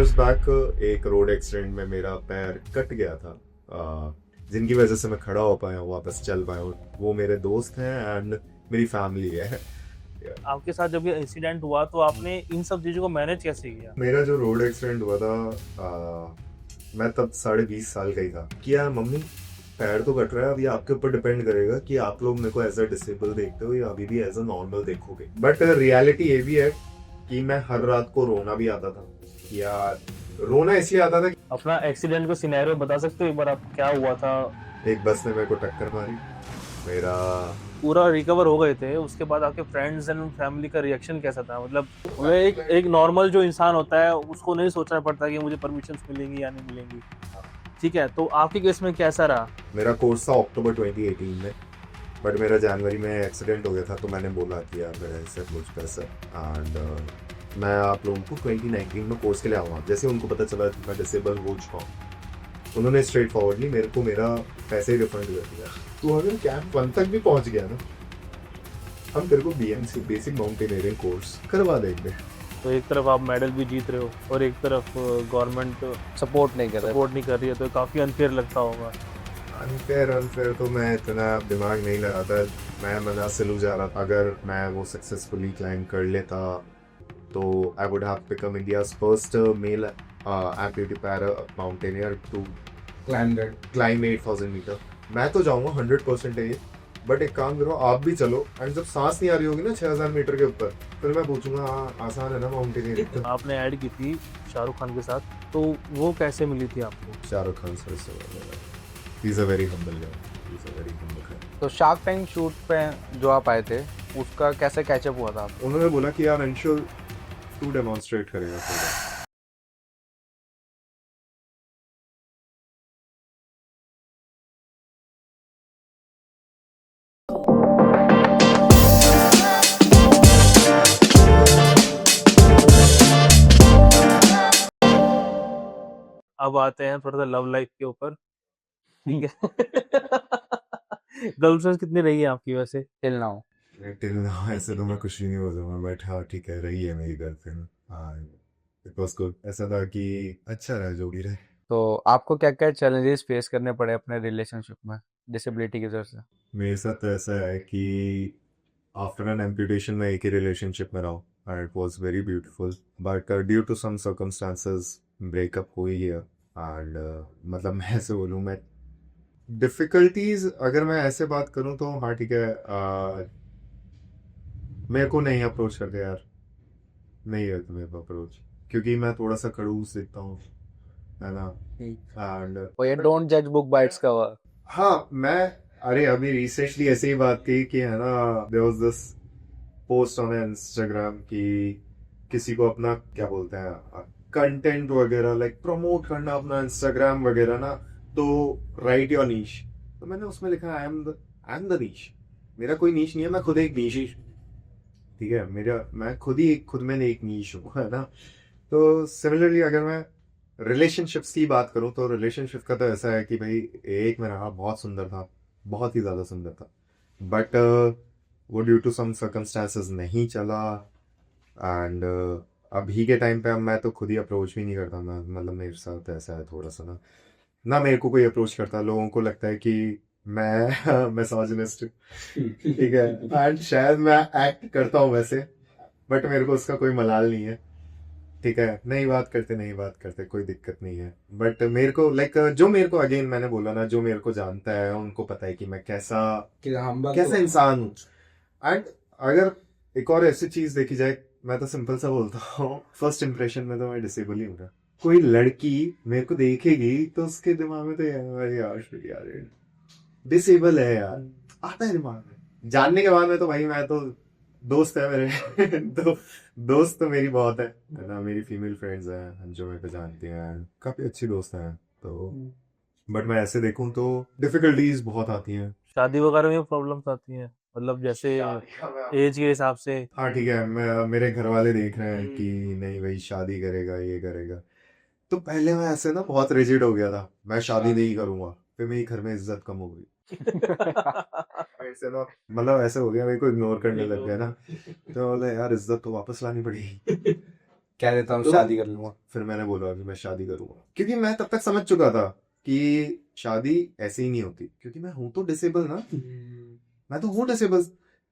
years back एक road accident में मेरा पैर कट गया था, जिनकी वजह से मैं खड़ा हो पाया हूँ, वापस चल पाया हूँ। वो मेरे दोस्त हैं एंड मेरी फैमिली है। आपके साथ जब ये इंसिडेंट हुआ तो आपने इन सब चीज़ों को मैनेज कैसे किया? मेरा जो रोड एक्सीडेंट हुआ था, मैं तब 20.5 साल का ही था। कि यार मम्मी, पैर तो कट रहा है, अब ये आपके ऊपर डिपेंड करेगा कि आप लोग मेरे को एज अ डिसेबल देखते हो या अभी भी एज अ नॉर्मल देखोगे। बट रियलिटी ये भी है कि मैं हर रात को रोना भी आता था। यार रोना इसलिए आता था कि अपना एक्सीडेंट को सिनेरियो बता सकते हो एक बार, आप क्या हुआ था? एक बस ने मेरे को टक्कर मारी। मेरा पूरा रिकवर हो गए थे, उसके बाद आपके फ्रेंड्स एंड फैमिली का रिएक्शन कैसा था? मतलब वो एक नॉर्मल जो इंसान होता है उसको नहीं सोचना पड़ता कि मुझे परमिशन मिलेंगी या नहीं मिलेंगी, ठीक है? तो आपके केस में कैसा रहा? मेरा कोर्स था अक्टूबर 2018 में, बट मेरा जनवरी में एक्सीडेंट हो गया था। तो मैंने बोला कि यार मेरा ऐसे मुझ पर सर एंड मैं आप लोगों को 2019 में कोर्स के लिए आऊँगा। जैसे उनको पता चला कि मैं डिसेबल हो चुका हूँ, उन्होंने स्ट्रेट फॉरवर्डली मेरे को मेरा पैसे रिफंड कर दिया। तो अगर कैंप 1 तक भी पहुँच गया ना, हम तेरे को BMC बेसिक माउंटेनियरिंग कोर्स करवा देंगे। तो एक तरफ आप मेडल भी जीत रहे हो और एक तरफ गवर्नमेंट सपोर्ट नहीं कर रहे। सपोर्ट नहीं कर रही है, तो काफ़ी अनफेयर लगता होगा। अनफेयर तो मैं इतना दिमाग नहीं लगाता। मैं मना सिलू जा रहा था। अगर मैं वो सक्सेसफुली क्लाइंब कर लेता तो I would have become India's first male amputee para mountaineer to climb 8000 metre. मैं तो जाऊंगा 100% है ये। बट एक काम करो, आप भी चलो एंड जब सांस नहीं आ रही होगी ना 6000 मीटर के ऊपर, फिर मैं पूछूंगा आसान है ना माउंटेनियरिंग। आपने ऐड की थी शाहरुख खान के साथ, तो वो कैसे मिली थी आपको? शाहरुख खान सर से ही is a very humble guy, he is a very humble गाय। तो शार्क टैंक शूट पे जो आप आए थे उसका कैसे कैचअप हुआ था आपको? उन्होंने बोला कि यार अंशुल तू डेमोन्स्ट्रेट करेगा थोड़ा। अब आते हैं थोड़ा सा लव लाइफ के ऊपर, ठीक है? गर्लफ्रेंड्स कितनी रही है आपकी वैसे? Till now. टिल नाउ ऐसे तो मैं कुछ भी नहीं बोलूंगा, बट हाँ ठीक है, रही है मेरी गर्लफ्रेंड। हाँ, इट वाज गुड। ऐसा था कि अच्छा रहा जो भी रहे। तो आपको क्या क्या चैलेंजेस फेस करने पड़े अपने रिलेशनशिप में डिसेबिलिटी की वजह से? मेरे साथ तो ऐसा है कि आफ्टर एन एम्पुटेशन में एक ही रिलेशनशिप में रहा हूँ and it was very beautiful, but due to some circumstances breakup हो ही गया। एंड मतलब मैं ऐसे बोलूँ, मैं डिफिकल्टीज अगर मैं ऐसे बात करूँ तो हाँ ठीक है, मेरे को नहीं अप्रोच करते यार, नहीं है मेरे को अप्रोच, क्योंकि मैं थोड़ा सा खड़ूस दिखता हूँ, है ना। एंड और ये डोंट जज बुक बाय इट्स कवर। हाँ मैं, अरे अभी रिसेंटली ऐसे ही बात की कि है ना, there was this post on Instagram कि किसी को अपना क्या बोलते हैं कंटेंट वगैरह लाइक प्रमोट करना अपना इंस्टाग्राम वगैरह ना, तो राइट योर नीश। तो मैंने उसमें लिखा आई एम द नीश। मेरा कोई नीश नहीं है, मैं खुद एक नीश ही, ठीक है। मेरा मैं खुद में एक नीश हूँ, है ना। तो सिमिलरली अगर मैं रिलेशनशिप्स की बात करूँ तो रिलेशनशिप का तो ऐसा है कि भाई एक में रहा, बहुत सुंदर था, बहुत ही ज़्यादा सुंदर था, बट वो ड्यू टू सम सर्कमस्टांसेस नहीं चला। एंड अभी के टाइम पे अब मैं तो खुद ही अप्रोच भी नहीं करता। मैं मतलब मेरे साथ ऐसा है थोड़ा सा ना, ना मेरे को कोई अप्रोच करता। लोगों को लगता है कि मैं मिसोजिनिस्ट हूँ, ठीक है। एंड शायद मैं एक्ट करता हूँ वैसे, बट मेरे को उसका कोई मलाल नहीं है, ठीक है। नहीं बात करते कोई दिक्कत नहीं है। बट मेरे को लाइक जो मेरे को अगेन मैंने बोला ना, जो मेरे को जानता है उनको पता है कि मैं कैसा कैसा इंसान हूँ। एंड अगर एक और ऐसी चीज देखी जाए, मैं तो सिंपल सा बोलता हूँ, फर्स्ट इंप्रेशन में तो मैं डिसेबल ही हूँ। कोई लड़की मेरे को देखेगी तो उसके दिमाग में तो यार डिसेबल है यार, आता है दिमाग में। जानने के बाद में तो भाई मैं तो दोस्त है मेरे तो दोस्त तो मेरी बहुत है ना। मेरी फीमेल फ्रेंड्स हैं जो मेरे को जानती हैं, काफी अच्छी दोस्त हैं। तो बट मैं ऐसे देखूं तो डिफिकल्टीज बहुत आती हैं। शादी वगैरह में प्रॉब्लम्स आती हैं, मतलब जैसे एज के हिसाब से? हाँ ठीक है, मेरे घर वाले देख रहे हैं कि नहीं भाई शादी करेगा, ये करेगा। तो पहले मैं ऐसे ना बहुत रिजिड हो गया था, मैं शादी नहीं करूंगा। फिर मेरी घर में इज्जत कम हो गई, ऐसे ना मतलब ऐसे हो गया, मेरे को इग्नोर करने लग गया ना। तो बोले यार इज्जत तो वापस लानी पड़ेगी। कह देता हूँ तो शादी कर लूंगा। फिर मैंने बोला कि मैं शादी करूंगा, क्योंकि मैं तब तक समझ चुका था कि शादी ऐसे ही नहीं होती, क्योंकि मैं हूं तो डिसेबल ना, मैं तो हूँ डिसेबल।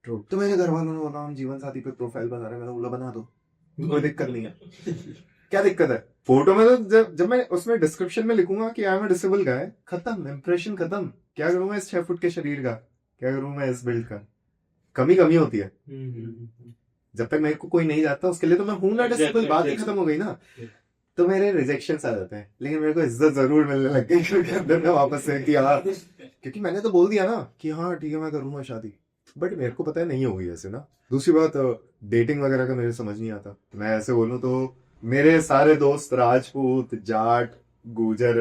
तो मेरे घर वालों ने बोला हम जीवन साथी पे प्रोफाइल बना रहे हैं, मैंने बोला बना दो, कोई दिक्कत नहीं है। क्या दिक्कत है? फोटो में तो जब मैं उसमें डिस्क्रिप्शन में लिखूंगा कि आई एम अ डिसेबल गाय, खत्म, इंप्रेशन खत्म। क्या करूंगा इस 6 फुट के शरीर का, क्या करूंगा इस बिल्ड का? कमी कमी होती है। जब तक मेरे को कोई नहीं जाता उसके लिए तो मैं हूं ना डिसेबल, बात ही खत्म हो गई ना। तो मेरे रिजेक्शन आ जाते हैं, लेकिन मेरे को इज्जत जरूर मिलने लग गई क्योंकि अंदर में वापस से कि हाँ, क्योंकि मैंने तो बोल दिया ना कि हाँ ठीक है मैं करूंगा शादी, बट मेरे को पता है नहीं होगी ऐसे ना। दूसरी बात, डेटिंग वगैरह का मेरे समझ नहीं आता। मैं ऐसे बोलूं तो मेरे सारे दोस्त राजपूत, जाट, गुजर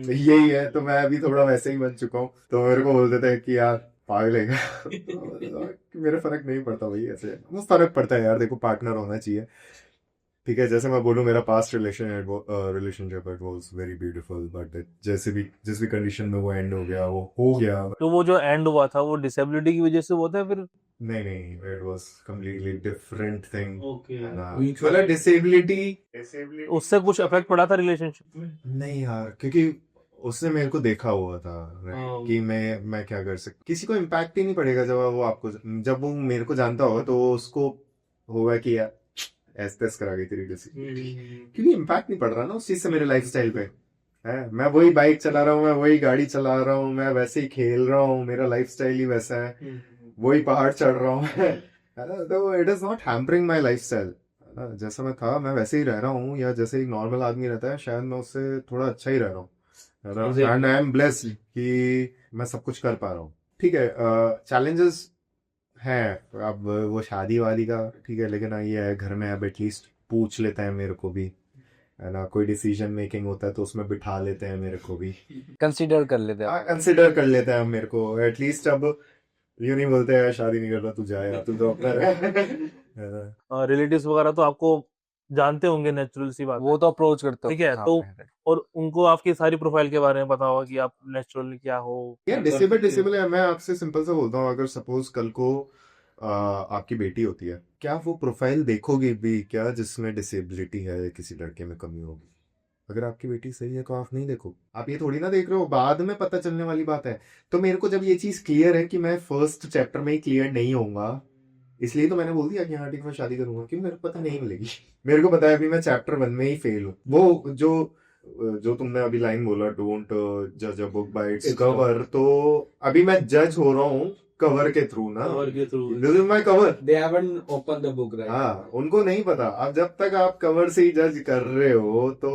यही है, तो मैं अभी थोड़ा वैसे ही बन चुका हूँ। तो मेरे को बोल देते हैं कि यार पागल है क्या? मेरे फर्क नहीं पड़ता भाई, ऐसे फर्क पड़ता है यार, देखो पार्टनर होना चाहिए। ठीक है, जैसे मैं बोलूँ मेरा past relationship it was very beautiful, but जैसे भी जिस भी कंडीशन में वो एंड हो गया वो हो गया। तो वो जो एंड हुआ था वो डिसेबिलिटी की वजह से हुआ था फिर? नहीं नहीं, it was completely different thing. Okay. मतलब डिसेबिलिटी उससे कुछ इफेक्ट पड़ा था रिलेशनशिप में? नहीं यार, क्योंकि उसने मेरे को देखा हुआ था कि मैं क्या कर सकता। किसी को इम्पैक्ट ही नहीं पड़ेगा जब वो मेरे को जानता होगा, तो उसको होगा कि यार ऐसे करा गई तेरी क्योंकि इम्पैक्ट नहीं पड़ रहा ना उस चीज से मेरे लाइफस्टाइल पे। है, मैं वही बाइक चला रहा हूँ, मैं वही गाड़ी चला रहा हूँ, मैं वैसे ही खेल रहा हूँ, मेरा लाइफस्टाइल ही वैसा है, वही पहाड़ चढ़ रहा हूँ है ना? तो it is not hampering my lifestyle. जैसा मैं था मैं वैसे ही रह रहा हूँ, या जैसे एक नॉर्मल आदमी रहता है शायद मैं उससे थोड़ा अच्छा ही रह रहा हूँ, है ना? एंड आई एम ब्लेस्ड कि मैं सब कुछ कर पा रहा हूँ। ठीक है, चैलेंजेस है। अब वो शादी वादी का ठीक है, लेकिन ये है घर में अब एटलीस्ट पूछ लेते हैं मेरे को भी, है ना? कोई डिसीजन मेकिंग होता है तो उसमें बिठा लेते हैं मेरे को भी, कंसीडर कर लेते हैं। कंसिडर कर लेते हैं मेरे को एटलीस्ट। अब यूं नहीं बोलते यार शादी नहीं कर रहा तू, जा यार तू तो अपना रह। रिलेटिव्स वगैरह तो आपको जानते होंगे, नेचुरल सी बात वो तो अप्रोच करते हो। ठीक है। हाँ, तो पहले। और उनको आपकी सारी प्रोफाइल के बारे में पता होगा कि आप नेचुरल क्या हो। यार डिसेबल है। मैं आपसे सिंपल सा बोलता हूँ, अगर सपोज कल को आपकी बेटी होती है, क्या वो प्रोफाइल देखोगे भी क्या जिसमें डिसेबिलिटी है, किसी लड़के में कमी होगी? अगर आपकी बेटी सही है तो आप नहीं देखो, आप ये थोड़ी ना देख रहे हो, बाद में पता चलने वाली बात है। तो मेरे को जब ये चीज क्लियर है कि मैं फर्स्ट चैप्टर में ही क्लियर नहीं होऊंगा, इसलिए तो मैंने बोल दिया कि हाँ ठीक मैं शादी करूंगा, क्योंकि मेरे को पता नहीं मिलेगी। मेरे को पता है अभी मैं चैप्टर 1 में ही फेल हूँ। वो जो तुमने अभी लाइन बोला, डोंट जज a book by its cover, तो अभी मैं जज हो रहा हूँ कवर के थ्रू ना। This is my cover. They haven't opened the book, right? हाँ, उनको नहीं पता। अब जब तक आप कवर से ही जज कर रहे हो तो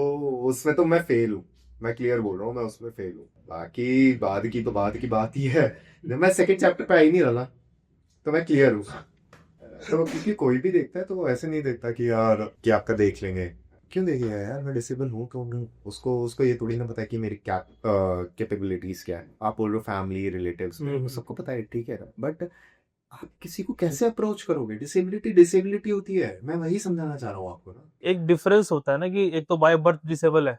उसमें तो मैं फेल हूँ, मैं क्लियर बोल रहा हूँ, मैं उसमें फेल हूँ। बाकी बाद की तो बात की बात ही है, जब मैं सेकंड चैप्टर पे आ ही नहीं रहा तो मैं क्लियर हूँ। तो क्योंकि कोई भी देखता है तो वो ऐसे नहीं देखता कि यार कि आपका देख लेंगे। क्यों देखेगा यार, मैं डिसेबल हूँ तो उसको उसको ये थोड़ी ना पता है कि मेरी क्या कैपेबिलिटीज क्या है। आप बोल रहे हो फैमिली रिलेटिव्स में सबको पता है, ठीक है, बट आप किसी को कैसे अप्रोच करोगे? डिसेबिलिटी होती है, मैं वही समझाना चाह रहा हूँ आपको ना। एक डिफरेंस होता है ना कि एक तो बाय बर्थ डिसेबल है,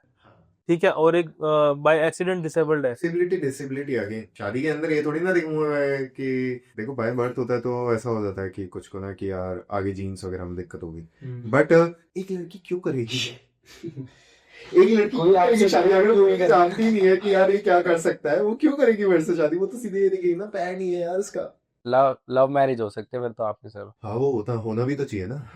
ठीक है, और एक बाय एक्सीडेंट डिसेबल्ड है। डिसेबिलिटी आ गई शादी के अंदर। ये थोड़ी ना देखूंगा मैं कि देखो बाय बर्थ होता है तो ऐसा हो जाता है कि कुछ को ना कि यार आगे जीन्स वगैरह में दिक्कत होगी, बट एक लड़की क्यों करेगी? एक लड़की शादी अगर जानती नहीं है कि यार ये क्या कर सकता है, वो क्यों करेगी मेरे से शादी? वो तो सीधे ये देखेगी ना पैर नहीं है यार इसका। लव मैरिज हो सकते हैं फिर तो आपके सर। हाँ वो होना भी तो चाहिए ना।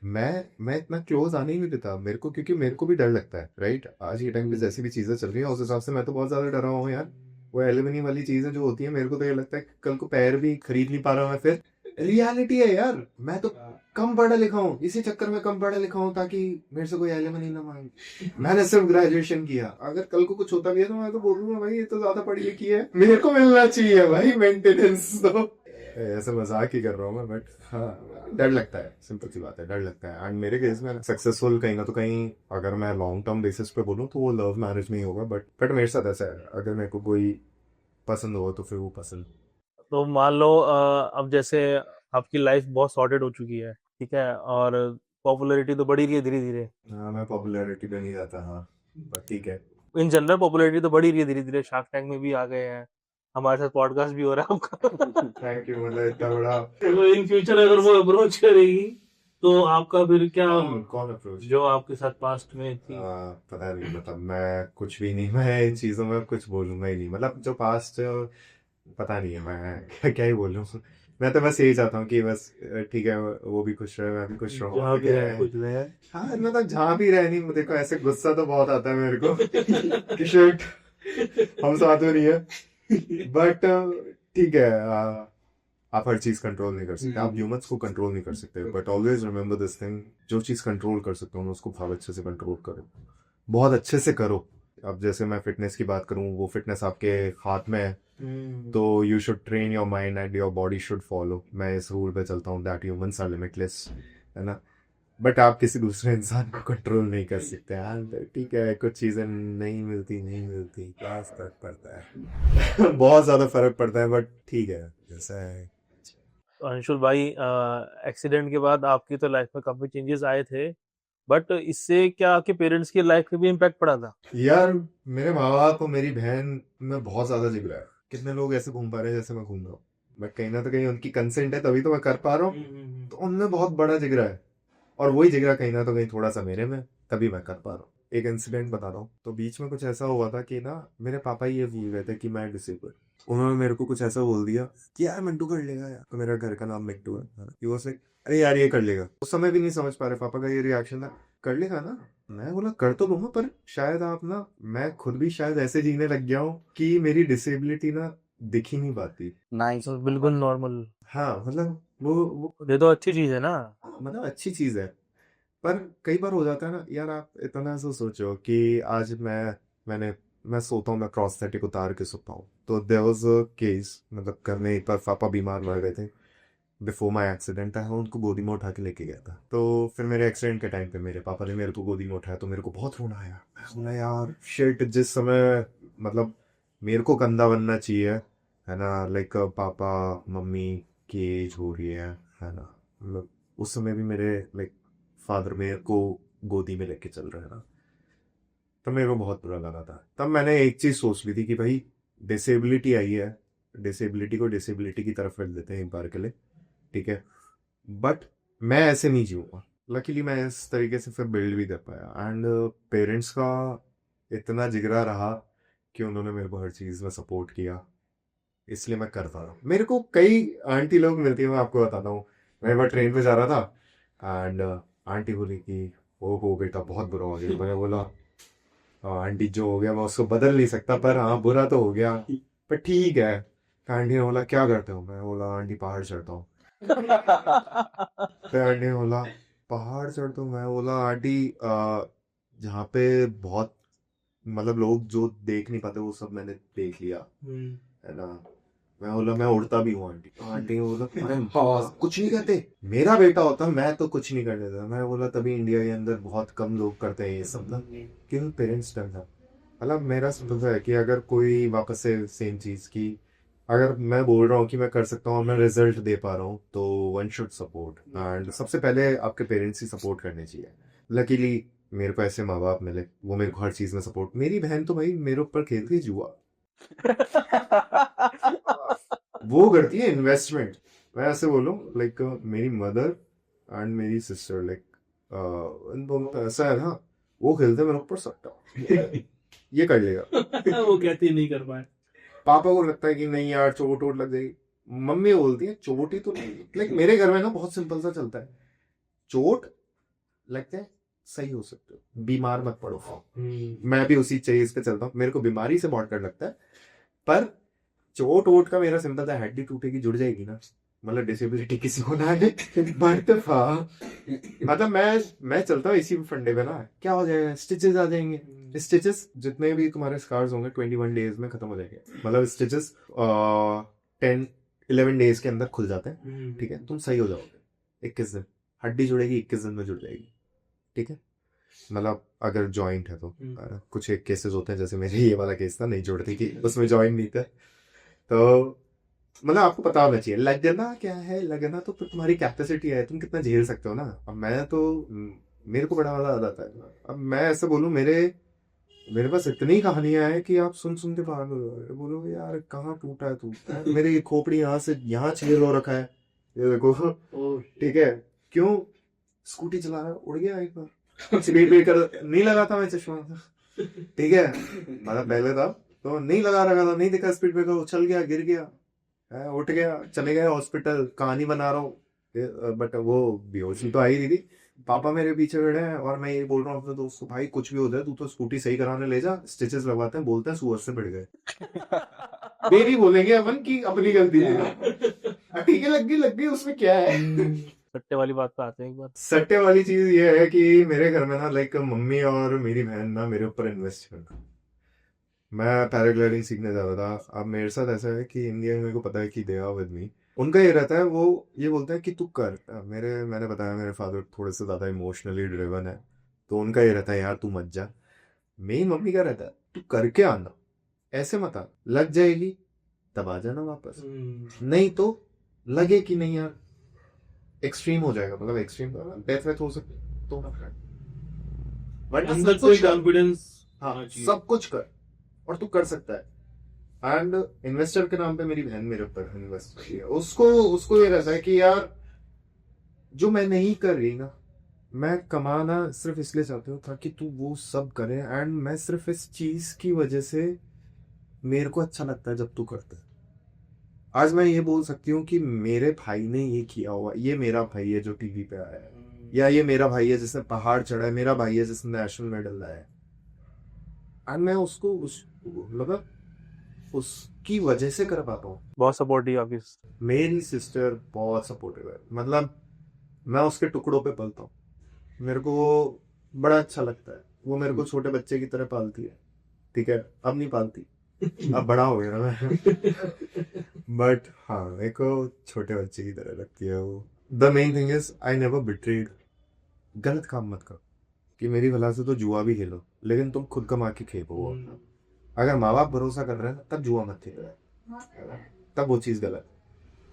मैं इतना क्लोज आने ही नहीं देता मेरे को, क्योंकि मेरे को भी डर लगता है, राइट? आज के टाइम पे जैसी भी चीजें चल रही है उस हिसाब से मैं तो बहुत ज्यादा डरा हुआ हूँ यार। वो एलिमनी वाली चीजें जो होती है, मेरे को तो ये लगता है कल को पैर भी खरीद नहीं पा रहा हूँ मैं फिर। रियलिटी है यार, मैं तो कम पढ़ा लिखा हूँ, इसी चक्कर में कम पढ़ा लिखा हूँ ताकि मेरे से कोई एलिमनी ना मांगे। मैंने सिर्फ ग्रेजुएशन किया, अगर कल को कुछ होता भी है तो मैं तो बोलूंगा भाई ये तो ज्यादा पढ़ी लिखी है, मेरे को मिलना चाहिए भाई मेंटेनेंस। तो ऐसे मजाक ही कर रहा हूँ मैं, बट हाँ डर लगता है, सिंपल सी बात है, डर लगता है। एंड मेरे केस में सक्सेसफुल कहीं ना तो कहीं, अगर मैं लॉन्ग टर्म बेसिस पे बोलूँ तो वो लव मैरिज में ही होगा, बट मेरे साथ ऐसा है, अगर मेरे को कोई पसंद हो तो फिर वो पसंद। तो मान लो अब जैसे आपकी लाइफ बहुत सॉर्टेड हो चुकी है, ठीक है, और पॉपुलैरिटी तो बढ़ी रही है धीरे धीरे। हाँ मैं पॉपुलैरिटी पे नहीं जाता, हाँ बट ठीक है। इन जनरल पॉपुलैरिटी तो बढ़ी रही है धीरे धीरे, शार्क टैंक में भी आ गए हैं, हमारे साथ पॉडकास्ट भी हो रहा है आपका। थैंक यू, मतलब इतना बड़ा। तो इन फ्यूचर अगर वो अप्रोच करेगी तो आपका फिर क्या, कौन अप्रोच? जो आपके साथ पास्ट में थी? पता नहीं, मतलब मैं कुछ भी नहीं, मैं इन चीजों में कुछ बोलूंगा ही नहीं, मतलब जो पास्ट पता नहीं है, मैं क्या ही बोलूं। मैं तो बस यही चाहता हूँ कि बस ठीक है, वो भी खुश रहे, मैं भी खुश रहूँ, जहाँ और भी क्या रहे है। कुछ रहे। हाँ मतलब जहाँ भी रहे, नहीं देखो ऐसे गुस्सा तो बहुत आता है मेरे को कि शिट हम साथ में नहीं है, बट ठीक है। आप हर चीज कंट्रोल नहीं कर सकते, आप ह्यूमंस को कंट्रोल नहीं कर सकते, but always remember this thing, जो चीज कंट्रोल कर सकते हो उसको बहुत अच्छे से कंट्रोल करो, बहुत अच्छे से करो। अब जैसे मैं फिटनेस की बात करूं, वो फिटनेस आपके हाथ में है, तो you should train your mind and your body should follow. मैं इस रूल पे चलता हूँ, दैट ह्यूमंस आर लिमिटलेस, है ना। बट आप किसी दूसरे इंसान को कंट्रोल नहीं कर सकते यार, ठीक है, कुछ चीजें नहीं मिलती, क्या फर्क पड़ता है बहुत ज्यादा फर्क पड़ता है, बट ठीक है जैसा है। अंशुल भाई, एक्सीडेंट के बाद आपकी तो लाइफ में काफी चेंजेस आए थे, बट इससे क्या आपके पेरेंट्स की लाइफ पे भी इम्पैक्ट पड़ा था? यार मेरे माँ बाप और मेरी बहन में बहुत ज्यादा जिगरा है। कितने लोग ऐसे घूम पा रहे हैं जैसे मैं घूम रहा हूँ, बट कहीं ना तो कहीं उनकी कंसेंट है, तभी तो मैं कर पा रहा हूँ, तो उनमें बहुत बड़ा जिगरा है, और वही जिगरा कहीं ना तो कहीं थोड़ा सा मेरे में, तभी मैं कर पा रहा हूँ। एक इंसिडेंट बता रहा हूँ, तो बीच में कुछ ऐसा हुआ था कि ना, मेरे पापा ये भूल गए थे कि मैं डिसेबल। उन्होंने मेरे को कुछ ऐसा बोल दिया कि यार मिंटू कर लेगा यार, तो मेरा घर का नाम मिंटू है, कि वो से अरे यार ये कर लेगा। उस समय भी नहीं समझ पा रहे पापा का ये रिएक्शन था, कर लेगा ना। मैं बोला कर तो लूंगा, पर शायद आप ना, मैं खुद भी शायद ऐसे जीने लग गया हूँ कि मेरी डिसेबिलिटी ना दिख ही नहीं पाती। नाइस। तो बिल्कुल नॉर्मल। हाँ मतलब वो ये तो अच्छी चीज है ना। मतलब अच्छी चीज है, पर कई बार हो जाता है ना यार, आप इतना सा सोचो कि आज मैंने मैं सोता हूँ, मैं प्रोस्थेटिक उतार के सोता हूँ, तो देयर वाज अ केस, मतलब घर में एक बार पापा बीमार पड़ गए थे, बिफोर माई एक्सीडेंट था, उनको गोदी में उठा के लेके गया था, तो फिर मेरे एक्सीडेंट के टाइम पे मेरे पापा ने मेरे को गोदी में उठाया, तो मेरे को बहुत रोना आया। मैं बोला यार शिट, जिस समय मतलब मेरे को कंधा बनना चाहिए, है ना, लाइक पापा मम्मी की एज हो रही है ना, मतलब उस समय भी मेरे लाइक फादर मेरे को गोदी में लेके चल रहे हैं ना, तब मेरे को बहुत बुरा लगा था। तब मैंने एक चीज सोच ली थी कि भाई डिसेबिलिटी आई है, डिसेबिलिटी को डिसेबिलिटी की तरफ रख देते हैं एक बार के लिए, ठीक है, बट मैं ऐसे नहीं जीऊंगा। लकीली मैं इस तरीके से फिर बिल्ड भी कर पाया, एंड पेरेंट्स का इतना जिगरा रहा कि उन्होंने मेरे को हर चीज़ में सपोर्ट किया, इसलिए मैं कर पा रहा हूँ। मेरे को कई आंटी लोग मिलती है, मैं आपको बताता हूँ। मैं एक बार ट्रेन पे जा रहा था, एंड आंटी बोली कि ओ हो बेटा बहुत बुरा हो गया। मैंने बोला आंटी जो हो गया मैं उसको बदल नहीं सकता, पर हाँ बुरा तो हो गया, पर ठीक है। आंटी ने बोला क्या करते हो, मैं बोला आंटी पहाड़ चढ़ता हूँ। फिर आंटी ने बोला पहाड़ चढ़ता हूँ, मैं बोला आंटी जहाँ पे बहुत मतलब लोग जो देख नहीं पाते वो सब मैंने देख लिया, है ना। मैं बोला मैं उड़ता भी हूँ आंटी। आंटी ने बोला अरे हाँ कुछ नहीं कहते, मेरा बेटा होता मैं तो कुछ नहीं कर देता। मैं बोला तभी इंडिया के अंदर बहुत कम लोग करते हैं ये सब ना, क्योंकि पेरेंट्स डर था। मतलब मेरा समझ है कि अगर कोई वापस से सेम चीज की, अगर मैं बोल रहा हूँ कि मैं कर सकता हूँ और मैं रिजल्ट दे पा रहा हूँ, तो वन शुड सपोर्ट, एंड सबसे पहले आपके पेरेंट्स ही सपोर्ट करने चाहिए। लकीली मेरे को ऐसे माँ बाप मिले, वो मेरे को हर चीज में सपोर्ट। मेरी बहन तो भाई मेरे ऊपर खेलती है जुआ, वो करती है इन्वेस्टमेंट। मैं ऐसे बोलूं लाइक मेरी मदर एंड मेरी सिस्टर, लाइक इन दोनों का ऐसा है ना, वो खेलते हैं मेरे ऊपर सट्टा, ये कर लेगा। वो कहती नहीं कर पाए। पापा को लगता है कि नहीं यार चोट वोट लग जाएगी, मम्मी बोलती है चोट ही तो नहीं, लाइक मेरे घर में ना बहुत सिंपल सा चलता है, चोट लगता है सही हो सकते हो, बीमार मत पड़ो। मैं भी उसी चीज पे चलता हूँ, मेरे को बीमारी से बहुत डर लगता है, पर चोट वोट का मेरा सिंपल था, हड्डी टूटेगी जुड़ जाएगी ना, मतलब डिसेबिलिटी किसी को ना है, बट मतलब मैं चलता हूँ इसी फंडे पे ना, क्या हो जाएगा, स्टिचेस आ जाएंगे, स्टिचेस जितने भी तुम्हारे स्कार्स होंगे 21 डेज में खत्म हो जाएंगे, मतलब स्टिचेस 10-11 डेज के अंदर खुल जाते हैं, ठीक है, तुम सही हो जाओगे 21 दिन, हड्डी जुड़ेगी 21 दिन में जुड़ जाएगी, ठीक है, मतलब अगर जॉइंट है तो। कुछ एक केसेस होते हैं जैसे मेरे ये वाला केस था, नहीं जुड़ती थी, उसमें जॉइंट नहीं था, तो मतलब आपको पता होना चाहिए लगना क्या है, लगना तो फिर तुम्हारी कैपेसिटी है, तुम कितना झेल सकते हो ना। अब मैं तो मेरे को बड़ा वाला आ जाता है। अब मैं ऐसे बोलूं, मेरे मेरे पास इतनी कहानियां हैं कि आप सुन सुन के पागल हो जाओगे, बोलोगे यार कहाँ टूटा है मेरी ये खोपड़ी यहाँ से यहाँ छेद हो रखा है, ये देखो, ठीक है, क्यों स्कूटी चला रहा उड़ गया एक बार, स्पीड ब्रेकर नहीं लगा था मैं, चश्मा, ठीक है, मतलब पहले था तो नहीं लगा रखा था, नहीं देखा स्पीड ब्रेकर, उछल गया, गिर गया, उठ गया, चले गए हॉस्पिटल, कहानी बना रहा हूँ, बट वो बेहोशी तो आई नहीं थी। पापा मेरे पीछे खड़े हैं और मैं ये बोल रहा हूँ अपने दोस्त को, भाई कुछ भी हो जाए तू तो स्कूटी सही कराने ले जा, स्टिचेस लगवाते हैं, बोलते हैं सुअर से भिड़ गए। बेबी बोलेंगे अपन की अपनी गलती है, ठीक है, लग गई उसमें क्या है। सट्टे वाली बात पे आते हैं एक बार। सट्टे वाली चीज ये है कि मेरे घर में ना लाइक मम्मी और मेरी बहन ना मेरे ऊपर इन्वेस्ट करता। मैं पैराग्लाइडिंग सीखने जा रहा था, अब मेरे साथ ऐसा है कि इंडिया में मेरे को पता है कि दे आर विद मी, उनका ये रहता है, वो ये बोलते हैं कि तू कर। मैंने बताया मेरे फादर थोड़े से ज्यादा इमोशनली ड्रिवन है, तो उनका ये रहता है यार तू मत जा। मेरी मम्मी का रहता है तू करके आना, ऐसे मत आ, लग जाएगी तब आ जाना वापस, नहीं तो लगे कि नहीं यार एक्सट्रीम हो जाएगा, मतलब एक्सट्रीम डेथ वेथ हो सकती तो बट अंदर कोई कॉन्फिडेंस, हाँ सब कुछ कर और तू कर सकता है। एंड इन्वेस्टर के नाम पे मेरी बहन मेरे ऊपर इन्वेस्ट की है, उसको उसको ये रहता है कि यार जो मैं नहीं कर रही ना, मैं कमाना सिर्फ इसलिए चाहती हूँ ताकि तू वो सब करे, एंड मैं सिर्फ इस चीज की वजह से मेरे को अच्छा लगता है जब तू करता है। आज मैं ये बोल सकती हूँ कि मेरे भाई ने ये किया हुआ, ये मेरा भाई है जो टीवी पे आया है, या ये मेरा भाई है जिसने पहाड़ चढ़ा है, मेरा भाई है जिसने नेशनल मेडल लाया है, एंड मैं उसको मतलब उसकी वजह से कर पाता हूँ। बहुत सपोर्टिव आपकी। मेरी सिस्टर बहुत सपोर्टिव है, मतलब मैं उसके टुकड़ों पे पलता हूँ, मेरे को वो बड़ा अच्छा लगता है, वो मेरे को छोटे बच्चे की तरह पालती है, ठीक है, अब नहीं पालती, अब बड़ा हो गया ना मैं, बट हाँ मेरे को छोटे बच्चे की तरह लगती है वो। The main thing is I never betrayed. गलत काम मत करो, कि मेरी भला से तो जुआ भी खेलो लेकिन तुम खुद कमा के खेलो वो। अगर माँ बाप भरोसा कर रहे हैं तब जुआ मत खेलो, तब वो चीज गलत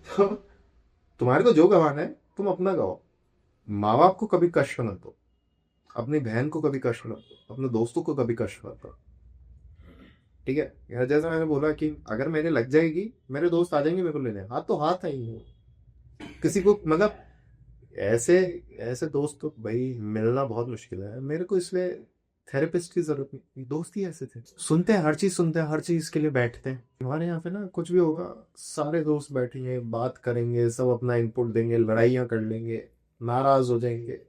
है। तुम्हारे को जो गवाना है तुम अपना गवाओ, माँ बाप को कभी कष्ट मत दो, अपनी बहन को कभी कष्ट मत दो, अपने दोस्तों को कभी कष्ट मत दो, ठीक है। यार जैसा मैंने बोला कि अगर मेरे लग जाएगी मेरे दोस्त आ जाएंगे मेरे को लेने, हाथ तो हाथ आएंगे, किसी को मतलब ऐसे ऐसे दोस्त तो भाई मिलना बहुत मुश्किल है मेरे को, इसलिए थेरेपिस्ट की जरूरत नहीं, दोस्त ही ऐसे थे, सुनते हैं हर चीज, सुनते हैं हर चीज के लिए बैठते हैं। हमारे यहाँ पे ना कुछ भी होगा सारे दोस्त बैठेंगे, बात करेंगे, सब अपना इनपुट देंगे, लड़ाइयाँ कर लेंगे, नाराज हो जाएंगे,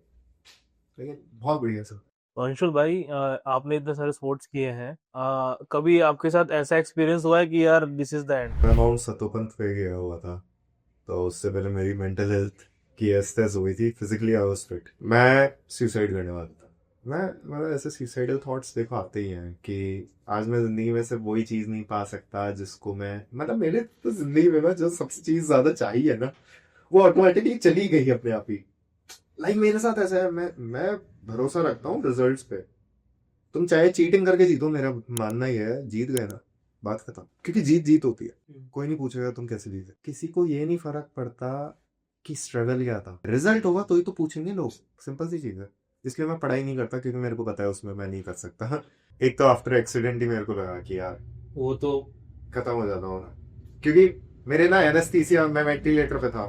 लेकिन बहुत बढ़िया सब। तो अंशुल भाई, आपने इतने सारे स्पोर्ट्स किए हैं, कभी आपके साथ ऐसा एक्सपीरियंस हुआ है कि यार दिस इज द एंड? मैं माउंट सतोपंत पे गया हुआ था, तो उससे पहले मेरी मेंटल हेल्थ की एस्टेस हुई थी, फिजिकली आई वाज फिट, मैं सुसाइड करने वाला था। मैं मतलब ऐसे सुसाइडल थॉट्स देखो आते ही हैं कि आज मैं जिंदगी में सिर्फ वही चीज नहीं पा सकता जिसको मैं, मतलब मेरे तो जिंदगी में ना जो सबसे चीज ज्यादा चाहिए ना वो ऑटोमेटिकली चली गई अपने आप ही। लाइक मेरे साथ ऐसा है, मैं भरोसा रखता हूँ रिजल्ट्स पे, तुम चाहे चीटिंग करके जीतो, मेरा मानना ही है जीत गए ना बात खत्म, क्योंकि जीत जीत होती है, कोई नहीं पूछेगा तुम कैसे जीते, किसी को ये नहीं फर्क पड़ता कि स्ट्रगल क्या था, रिजल्ट होगा तो ही तो पूछेंगे लोग, सिंपल सी चीज है। इसलिए मैं पढ़ाई नहीं करता क्योंकि मेरे को पता है उसमें मैं नहीं कर सकता। एक तो आफ्टर एक्सीडेंट ही मेरे को लगा कि यार वो तो खत्म हो जाता हूँ ना, क्योंकि मेरे ना एनेस्थीसिया, मैं वेंटिलेटर पे था,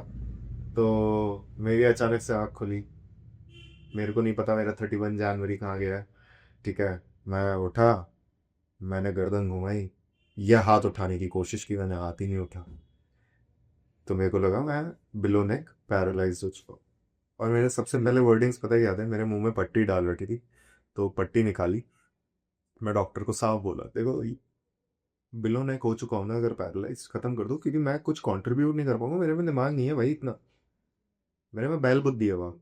तो मेरी अचानक से आँख खुली, मेरे को नहीं पता मेरा 31 जनवरी कहाँ गया है, ठीक है, मैं उठा, मैंने गर्दन घुमाई या हाथ उठाने की कोशिश की, मैंने हाथ ही नहीं उठा, तो मेरे को लगा मैं बिलो नेक पैरालाइज हो चुका हूँ। और मेरे सबसे पहले वर्डिंग्स पता ही याद है, मेरे मुंह में पट्टी डाल रखी थी, तो पट्टी निकाली, मैं डॉक्टर को साफ बोला देखो बिलो नेक हो चुका हूँ ना, अगर पैरालाइज खत्म कर दो, क्योंकि मैं कुछ कंट्रीब्यूट नहीं कर पाऊंगा, मेरे में दिमाग नहीं है भाई इतना, मेरे में बैल बुद्धि है वहाँ,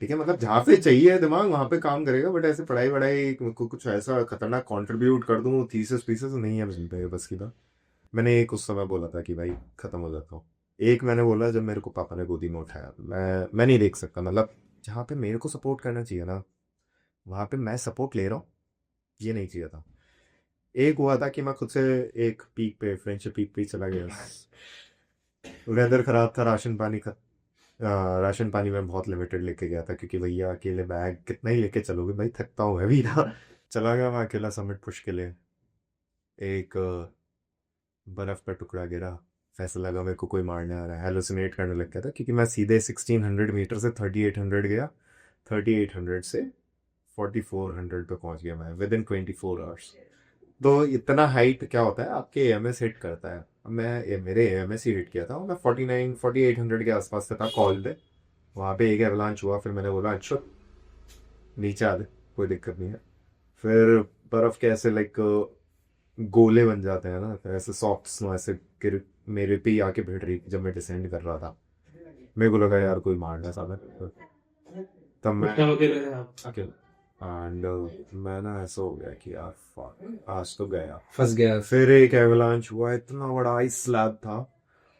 ठीक है, मतलब जहाँ पे चाहिए दिमाग वहाँ पे काम करेगा, बट ऐसे पढ़ाई वढ़ाई कुछ ऐसा खतरनाक कंट्रीब्यूट कर दूँ थीसिस पीसेस नहीं है बस की बात। मैंने एक उस समय बोला था कि भाई खत्म हो जाता हूँ, एक मैंने बोला जब मेरे को पापा ने गोदी में उठाया, मैं नहीं देख सकता, मतलब जहाँ पे मेरे को सपोर्ट करना चाहिए ना वहाँ पे मैं सपोर्ट ले रहा हूँ, ये नहीं चाहिए था। एक हुआ था कि मैं खुद से एक पीक पे, फ्रेंडशिप पीक पे चला गया, वेदर खराब था, राशन पानी में बहुत लिमिटेड लेके गया था, क्योंकि भैया अकेले बैग कितना ही लेके चलोगे भाई, थकता हूँ मैं भी ना। चला गया मैं अकेला समिट पुश के लिए, एक बर्फ का टुकड़ा गिरा, फैसला लगा मेरे को कोई मारने आ रहा है, हेलुसिनेट करने लग गया था, क्योंकि मैं सीधे 1600 मीटर से 3800 गया, 3800 से 4400 पे पहुंच गया मैं विद इन 24 आवर्स। तो इतना हाइट क्या होता है, आपके एएमएस हिट करता है। मेरे एएमएस ही हिट किया था, मैं 4800 के आसपास था कॉल पे। वहाँ पे एक एवलांच हुआ, फिर मैंने बोला अच्छा नीचे आ दे, कोई दिक्कत नहीं है। फिर बर्फ के ऐसे लाइक गोले बन जाते हैं ना, तो ऐसे सॉफ्ट स्नो ऐसे गिर मेरे पे ही आके भिड़ रही जब मैं डिसेंड कर रहा था। मेरे को लगा यार कोई मार रहा सामने, तब मैं अकेला एंड मैं ना ऐसा हो गया कि यार fuck, आज तो गया, फंस गया। फिर एक एवलांच हुआ, इतना बड़ा आइस स्लैब था,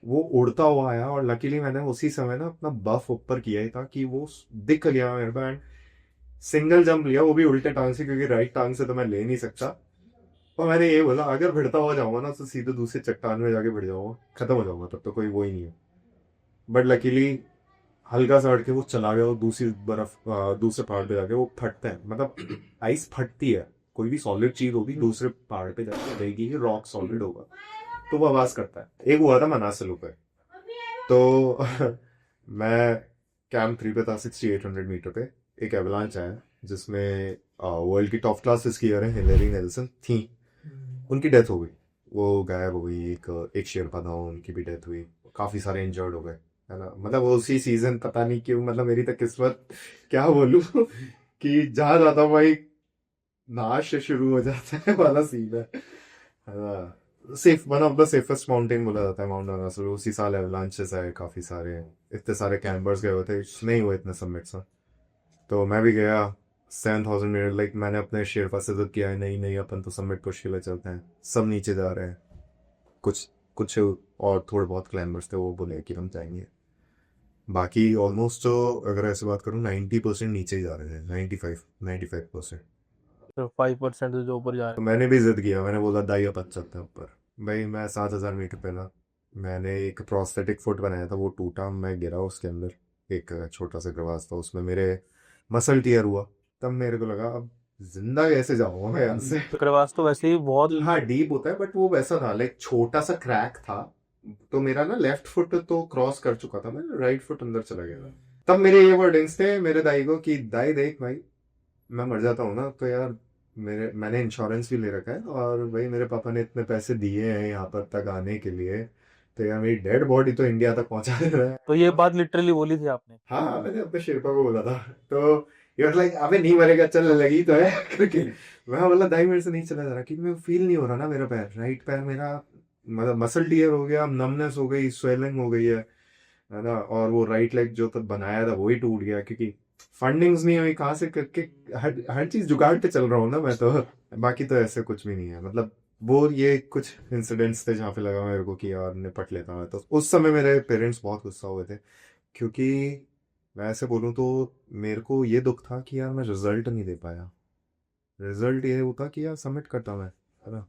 वो उड़ता हुआ आया और लकीली मैंने उसी समय ना अपना बफ ऊपर किया ही था कि वो दिख गया मेरे को एंड सिंगल जंप लिया, वो भी उल्टे टांग से, क्योंकि राइट टांग से तो मैं ले नहीं सकता। और मैंने ये बोला अगर भिड़ता हुआ जाऊंगा ना तो सीधे दूसरे चट्टान में जाके भिड़ जाऊंगा, खत्म हो जाऊंगा, तब तो कोई वो ही नहीं है। बट लकीली हल्का सा हट के वो चला गया और दूसरी बर्फ दूसरे पहाड़ पे जाके वो फटता है, मतलब आइस फटती है, कोई भी सॉलिड चीज होगी दूसरे पहाड़ पे जाके रहेगी, रॉक सॉलिड होगा तो वो आवाज करता है। एक हुआ था मनासलू पे, तो मैं कैंप 3 पे था 6800 मीटर पे, एक एवलांच आया जिसमें वर्ल्ड की टॉप क्लास स्कीयर है हिलेरी नेल्सन थी, उनकी डेथ हो गई, वो गायब हो गई। एक शेरपा था, उनकी भी डेथ हुई, काफी सारे इंजर्ड हो गए, है ना। मतलब वो उसी सीजन, पता नहीं क्यों, मतलब मेरी तो किस्मत क्या बोलूं कि जहां जाता हूं भाई नाश से शुरू हो जाता है वाला सीन है ना। Safe, one of the safest mountain बोला जाता है माउंट अनासुर। उसी साल एवलांचेस आए काफी सारे, इतने सारे कैंबर्स गए हुए थे, नहीं हुए इतने सबमिट्स। तो मैं भी गया 7000 मीटर, लाइक मैंने अपने शेरपा से जिद किया है नहीं नहीं अपन तो सबमिट पुश के लिए चलते हैं, सब नीचे जा रहे हैं, कुछ कुछ और थोड़े बहुत क्लाइंबर्स थे वो बोले कि हम जाएंगे, बाकी ऑलमोस्ट तो अगर ऐसे बात करूँ 90% नीचे ही जा रहे थे, 95%। तो 5% से जो ऊपर जा रहे तो मैंने भी जिद किया, मैंने बोला दाई अपन चलते हैं ऊपर। भाई मैं 7000 मीटर पे ना, मैंने एक प्रोस्थेटिक फुट बनाया था, वो टूटा, मैं गिरा उसके अंदर, एक छोटा सा क्रवास था उसमें, मेरे मसल टीयर हुआ। तब मेरे को लगा अब जिंदा कैसे जाऊंगा मैं यहाँ से। हैं। प्रवास तो वैसे ही बहुत हाँ डीप होता है, बट वो वैसा था लाइक छोटा सा क्रैक था, तो मेरा ना लेफ्ट फुट तो क्रॉस कर चुका था, मैं राइट फुट अंदर चला गया था। तब मेरे ये वर्डिंग्स थे मेरे दाई को कि दाई देख भाई मैं मर जाता हूँ ना तो यार मैंने इंश्योरेंस भी ले रखा है, और भाई मेरे पापा ने इतने पैसे दिए हैं यहाँ पर तक आने के लिए, तो यार मेरी डेड बॉडी तो इंडिया तक पहुंचा दे रहा है। तो ये बात लिटरली बोली थी आपने? हाँ मैंने अपने शेरपा को बोला था, तो यार लाइक अबे नहीं मरेगा, चलने लगी तो है करके। मैं बोला दाई मेरे से नहीं चला जा रहा, क्योंकि मैं फील नहीं हो रहा ना, मेरा पैर, राइट पैर मेरा, मतलब मसल टीयर हो गया, नमनेस हो गई, स्वेलिंग हो गई है ना। और वो राइट लेग जो तब बनाया था वही टूट गया, क्योंकि फंडिंग्स नहीं हुई, कहाँ से करके हर चीज जुगाड़ पे चल रहा हूँ ना मैं तो। बाकी तो ऐसे कुछ भी नहीं है, मतलब वो ये कुछ इंसिडेंट्स थे जहाँ पे लगा मेरे को कि यार निपट लेता मैं। तो उस समय मेरे पेरेंट्स बहुत गुस्सा हुए थे, क्योंकि मैं ऐसे बोलूँ तो मेरे को ये दुख था कि यार मैं रिजल्ट नहीं दे पाया। रिजल्ट ये होता कि यार सबमिट करता मैं, है ना,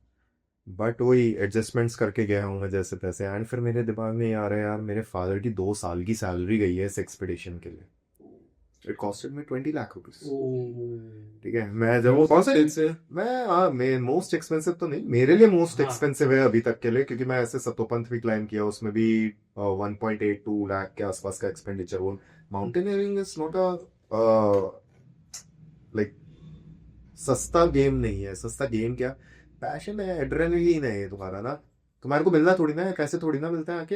बट वही एडजस्टमेंट्स करके गया हूँ मैं जैसे तैसे। एंड फिर मेरे दिमाग में ये आ रहा है यार मेरे फादर की 2 साल की सैलरी गई है इस एक्सपीडिशन के लिए, it costed me 20 lakh rupees. ठीक है, मैं जब मैं मोस्ट एक्सपेंसिव तो नहीं, मेरे लिए मोस्ट एक्सपेंसिव है अभी तक के लिए, क्योंकि मैं ऐसे सतोपंथ भी क्लाइम किया, उसमें भी 1.82 लाख के आसपास का एक्सपेंडिचर। वो mountaineering is not a like सस्ता गेम नहीं है। सस्ता गेम क्या, पैशन है, एड्रेनलिन है ये तुम्हारा ना, तुम्हारे को मिलना थोड़ी ना है, पैसे थोड़ी ना मिलते हैं आके,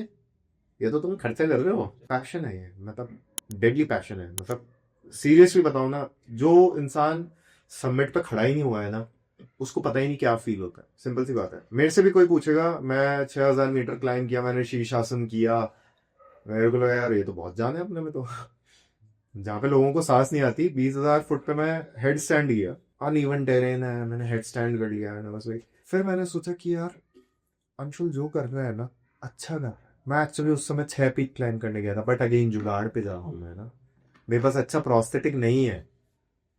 ये तो तुम खर्चा कर रहे हो। पैशन है ये, मतलब डेडली पैशन है। मतलब सीरियसली बताओ ना, जो इंसान सबमिट पे खड़ा ही नहीं हुआ है ना, उसको पता ही नहीं क्या फील होता है। सिंपल सी बात है, मेरे से भी कोई पूछेगा, मैं 6000 मीटर क्लाइम किया, मैंने शीर्षासन किया, मेरे को लगा यार ये तो बहुत जान है अपने में तो। जहाँ पे लोगों को सांस नहीं आती, 20,000 फुट पे मैं हेड स्टैंड किया, अनइवन टेरेन है, मैंने हेड स्टैंड कर लिया है ना, बस वही। फिर मैंने सोचा कि यार अंशुल जो कर रहा है ना अच्छा कर रहा है। मैं एक्चुअली उस समय 6 पीक क्लाइम करने गया था, बट अगेन जुगाड़ पे जा रहा हूँ मैं ना, मेरे पास अच्छा प्रोस्थेटिक नहीं है।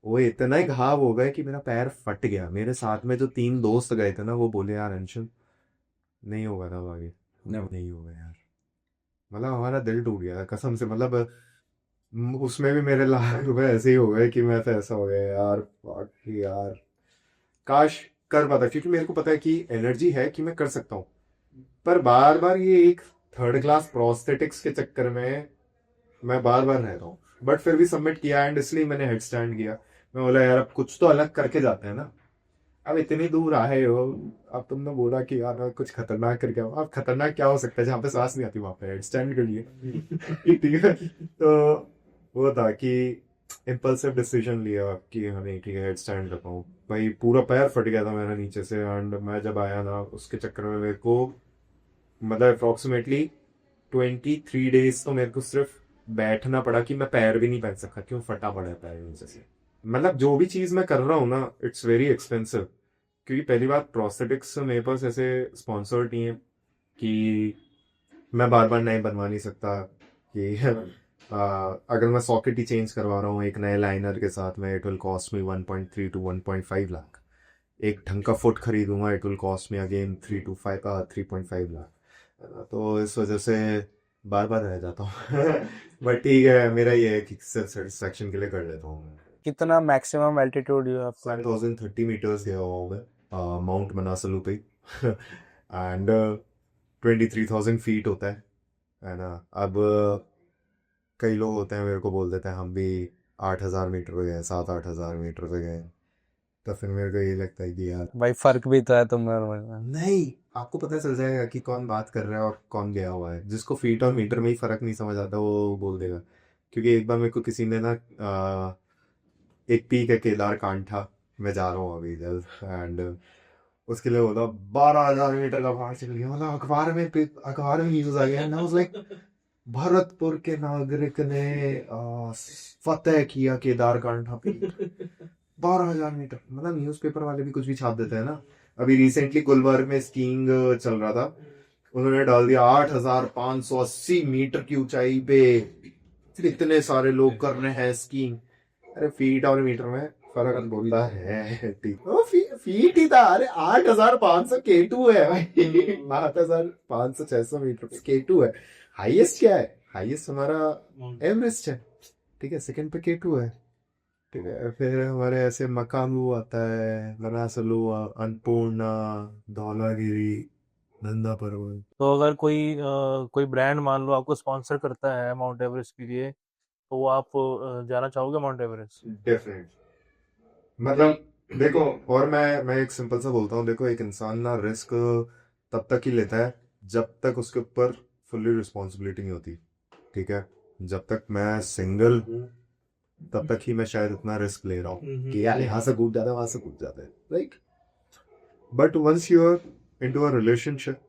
वो इतना ही घाव हो गया कि मेरा पैर फट गया। मेरे साथ में जो 3 दोस्त गए थे ना, वो बोले यार अंशुल नहीं होगा ना आगे, नहीं होगा यार। मतलब हमारा दिल टूट गया कसम से। मतलब उसमें भी मेरे लाख रुपए ऐसे ही हो गए कि मैं तो ऐसा हो गया यार, fuck यार काश कर पाता, क्योंकि मेरे को पता है कि एनर्जी है कि मैं कर सकता हूँ, पर बार बार ये एक थर्ड क्लास प्रोस्थेटिक्स के चक्कर में मैं बार बार रह रहा हूँ। बट फिर भी सबमिट किया एंड इसलिए मैंने हेड स्टैंड किया। मैं बोला यार अब कुछ तो अलग करके जाते हैं ना, अब इतनी दूर आए हो, अब तुमने बोला कि यार कुछ खतरनाक करके आओ। अब खतरनाक क्या हो सकता है, जहाँ पे सांस नहीं आती वहां पे हेड स्टैंड कर लिए। ठीक है, तो वो था कि इम्पल्सिव डिसीजन लिया कि हाँ नहीं ठीक है हेड स्टैंड करता हूँ। भाई पूरा पैर फट गया था मेरा नीचे से, एंड मैं जब आया ना उसके चक्कर में मेरे को मतलब अप्रोक्सीमेटली 23 days तो मेरे को सिर्फ बैठना पड़ा कि मैं पैर भी नहीं पहन सका, क्यों फटा पड़ा है पैर नीचे से। मतलब जो भी चीज मैं कर रहा हूँ ना इट्स वेरी एक्सपेंसिव, क्योंकि पहली बात प्रोस्थेटिक्स मेरे पास ऐसे स्पॉन्सर्ड नहीं है कि मैं बार बार नए बनवा नहीं सकता कि अगर मैं सॉकेट ही चेंज करवा रहा हूँ एक नए लाइनर के साथ में it will cost me 1.3 to 1.5 lakh. एक ढंग का फुट खरीदूंगा it will cost me again 3.5 lakh. तो इस वजह से बार बार रह जाता हूँ। बट ठीक है, मेरा ये है कि सेल्फ सेटिस्फैक्शन के लिए कर लेता हूँ मैं। कितना maximum altitude you have climb? 5030 meters गया हुआ हूँ मैं माउंट मनासलू पे। एंड 23,000 फीट होता है ना। अब कई लोग होते हैं मेरे को बोल देते हैं हम भी 8,000 मीटर पे गए, 7-8 हज़ार मीटर पे गए। तो फिर मेरे को ये लगता है कि यार भाई फर्क भी तो है तुम में। नहीं, आपको पता चल जाएगा कि कौन बात कर रहा है और कौन गया हुआ है। जिसको फीट और मीटर में ही फर्क नहीं समझ आता वो बोल देगा। क्योंकि एक बार मेरे को किसी ने ना एक पीक है केदार कांठा, मैं जा रहा हूँ अभी जल्द, एंड उसके लिए बोला 12,000 मीटर का पहाड़ चल गया। मतलब अखबार में न्यूज आ गया ना, उस लाइक भरतपुर के नागरिक ने फतेह किया केदार कांठा पीक। 12,000 मीटर, मतलब न्यूज़पेपर वाले भी कुछ भी छाप देते हैं ना। अभी रिसेंटली गुलबर्ग में स्कीइंग चल रहा था, उन्होंने डाल दिया 8,580 मीटर की ऊंचाई पे इतने सारे लोग कर रहे हैं स्कीइंग। अरे फीट और मीटर में फर्क बोलता है, ठीक वो फीट ही था। अरे 8,500 K2 है भाई। 8,500-600 मीटर पे K2 है। हाईएस्ट क्या है, हाईएस्ट हमारा एवरेस्ट है, ठीक है, सेकंड पे K2 है, ठीक है। फिर हमारे ऐसे मकालू आता है, मनासलू, अन्नपूर्णा, धौलागिरी, नंदा पर्वत। तो अगर कोई ब्रांड मान लो आपको स्पॉन्सर करता है माउंट एवरेस्ट के लिए, तो वो आप जाना चाहोगे माउंट एवरेस्ट? डेफिनेट, मतलब देखो, और मैं एक सिंपल सा बोलता हूँ, देखो एक इंसान ना रिस्क तब तक ही लेता है जब तक उसके ऊपर फुल्ली रिस्पॉन्सिबिलिटी नहीं होती, ठीक है। जब तक मैं सिंगल हूँ तब तक ही मैं शायद इतना रिस्क ले रहा हूँ कि यार यहाँ से कूद जाता है वहां से कूद जाता है, like. But once you are into a relationship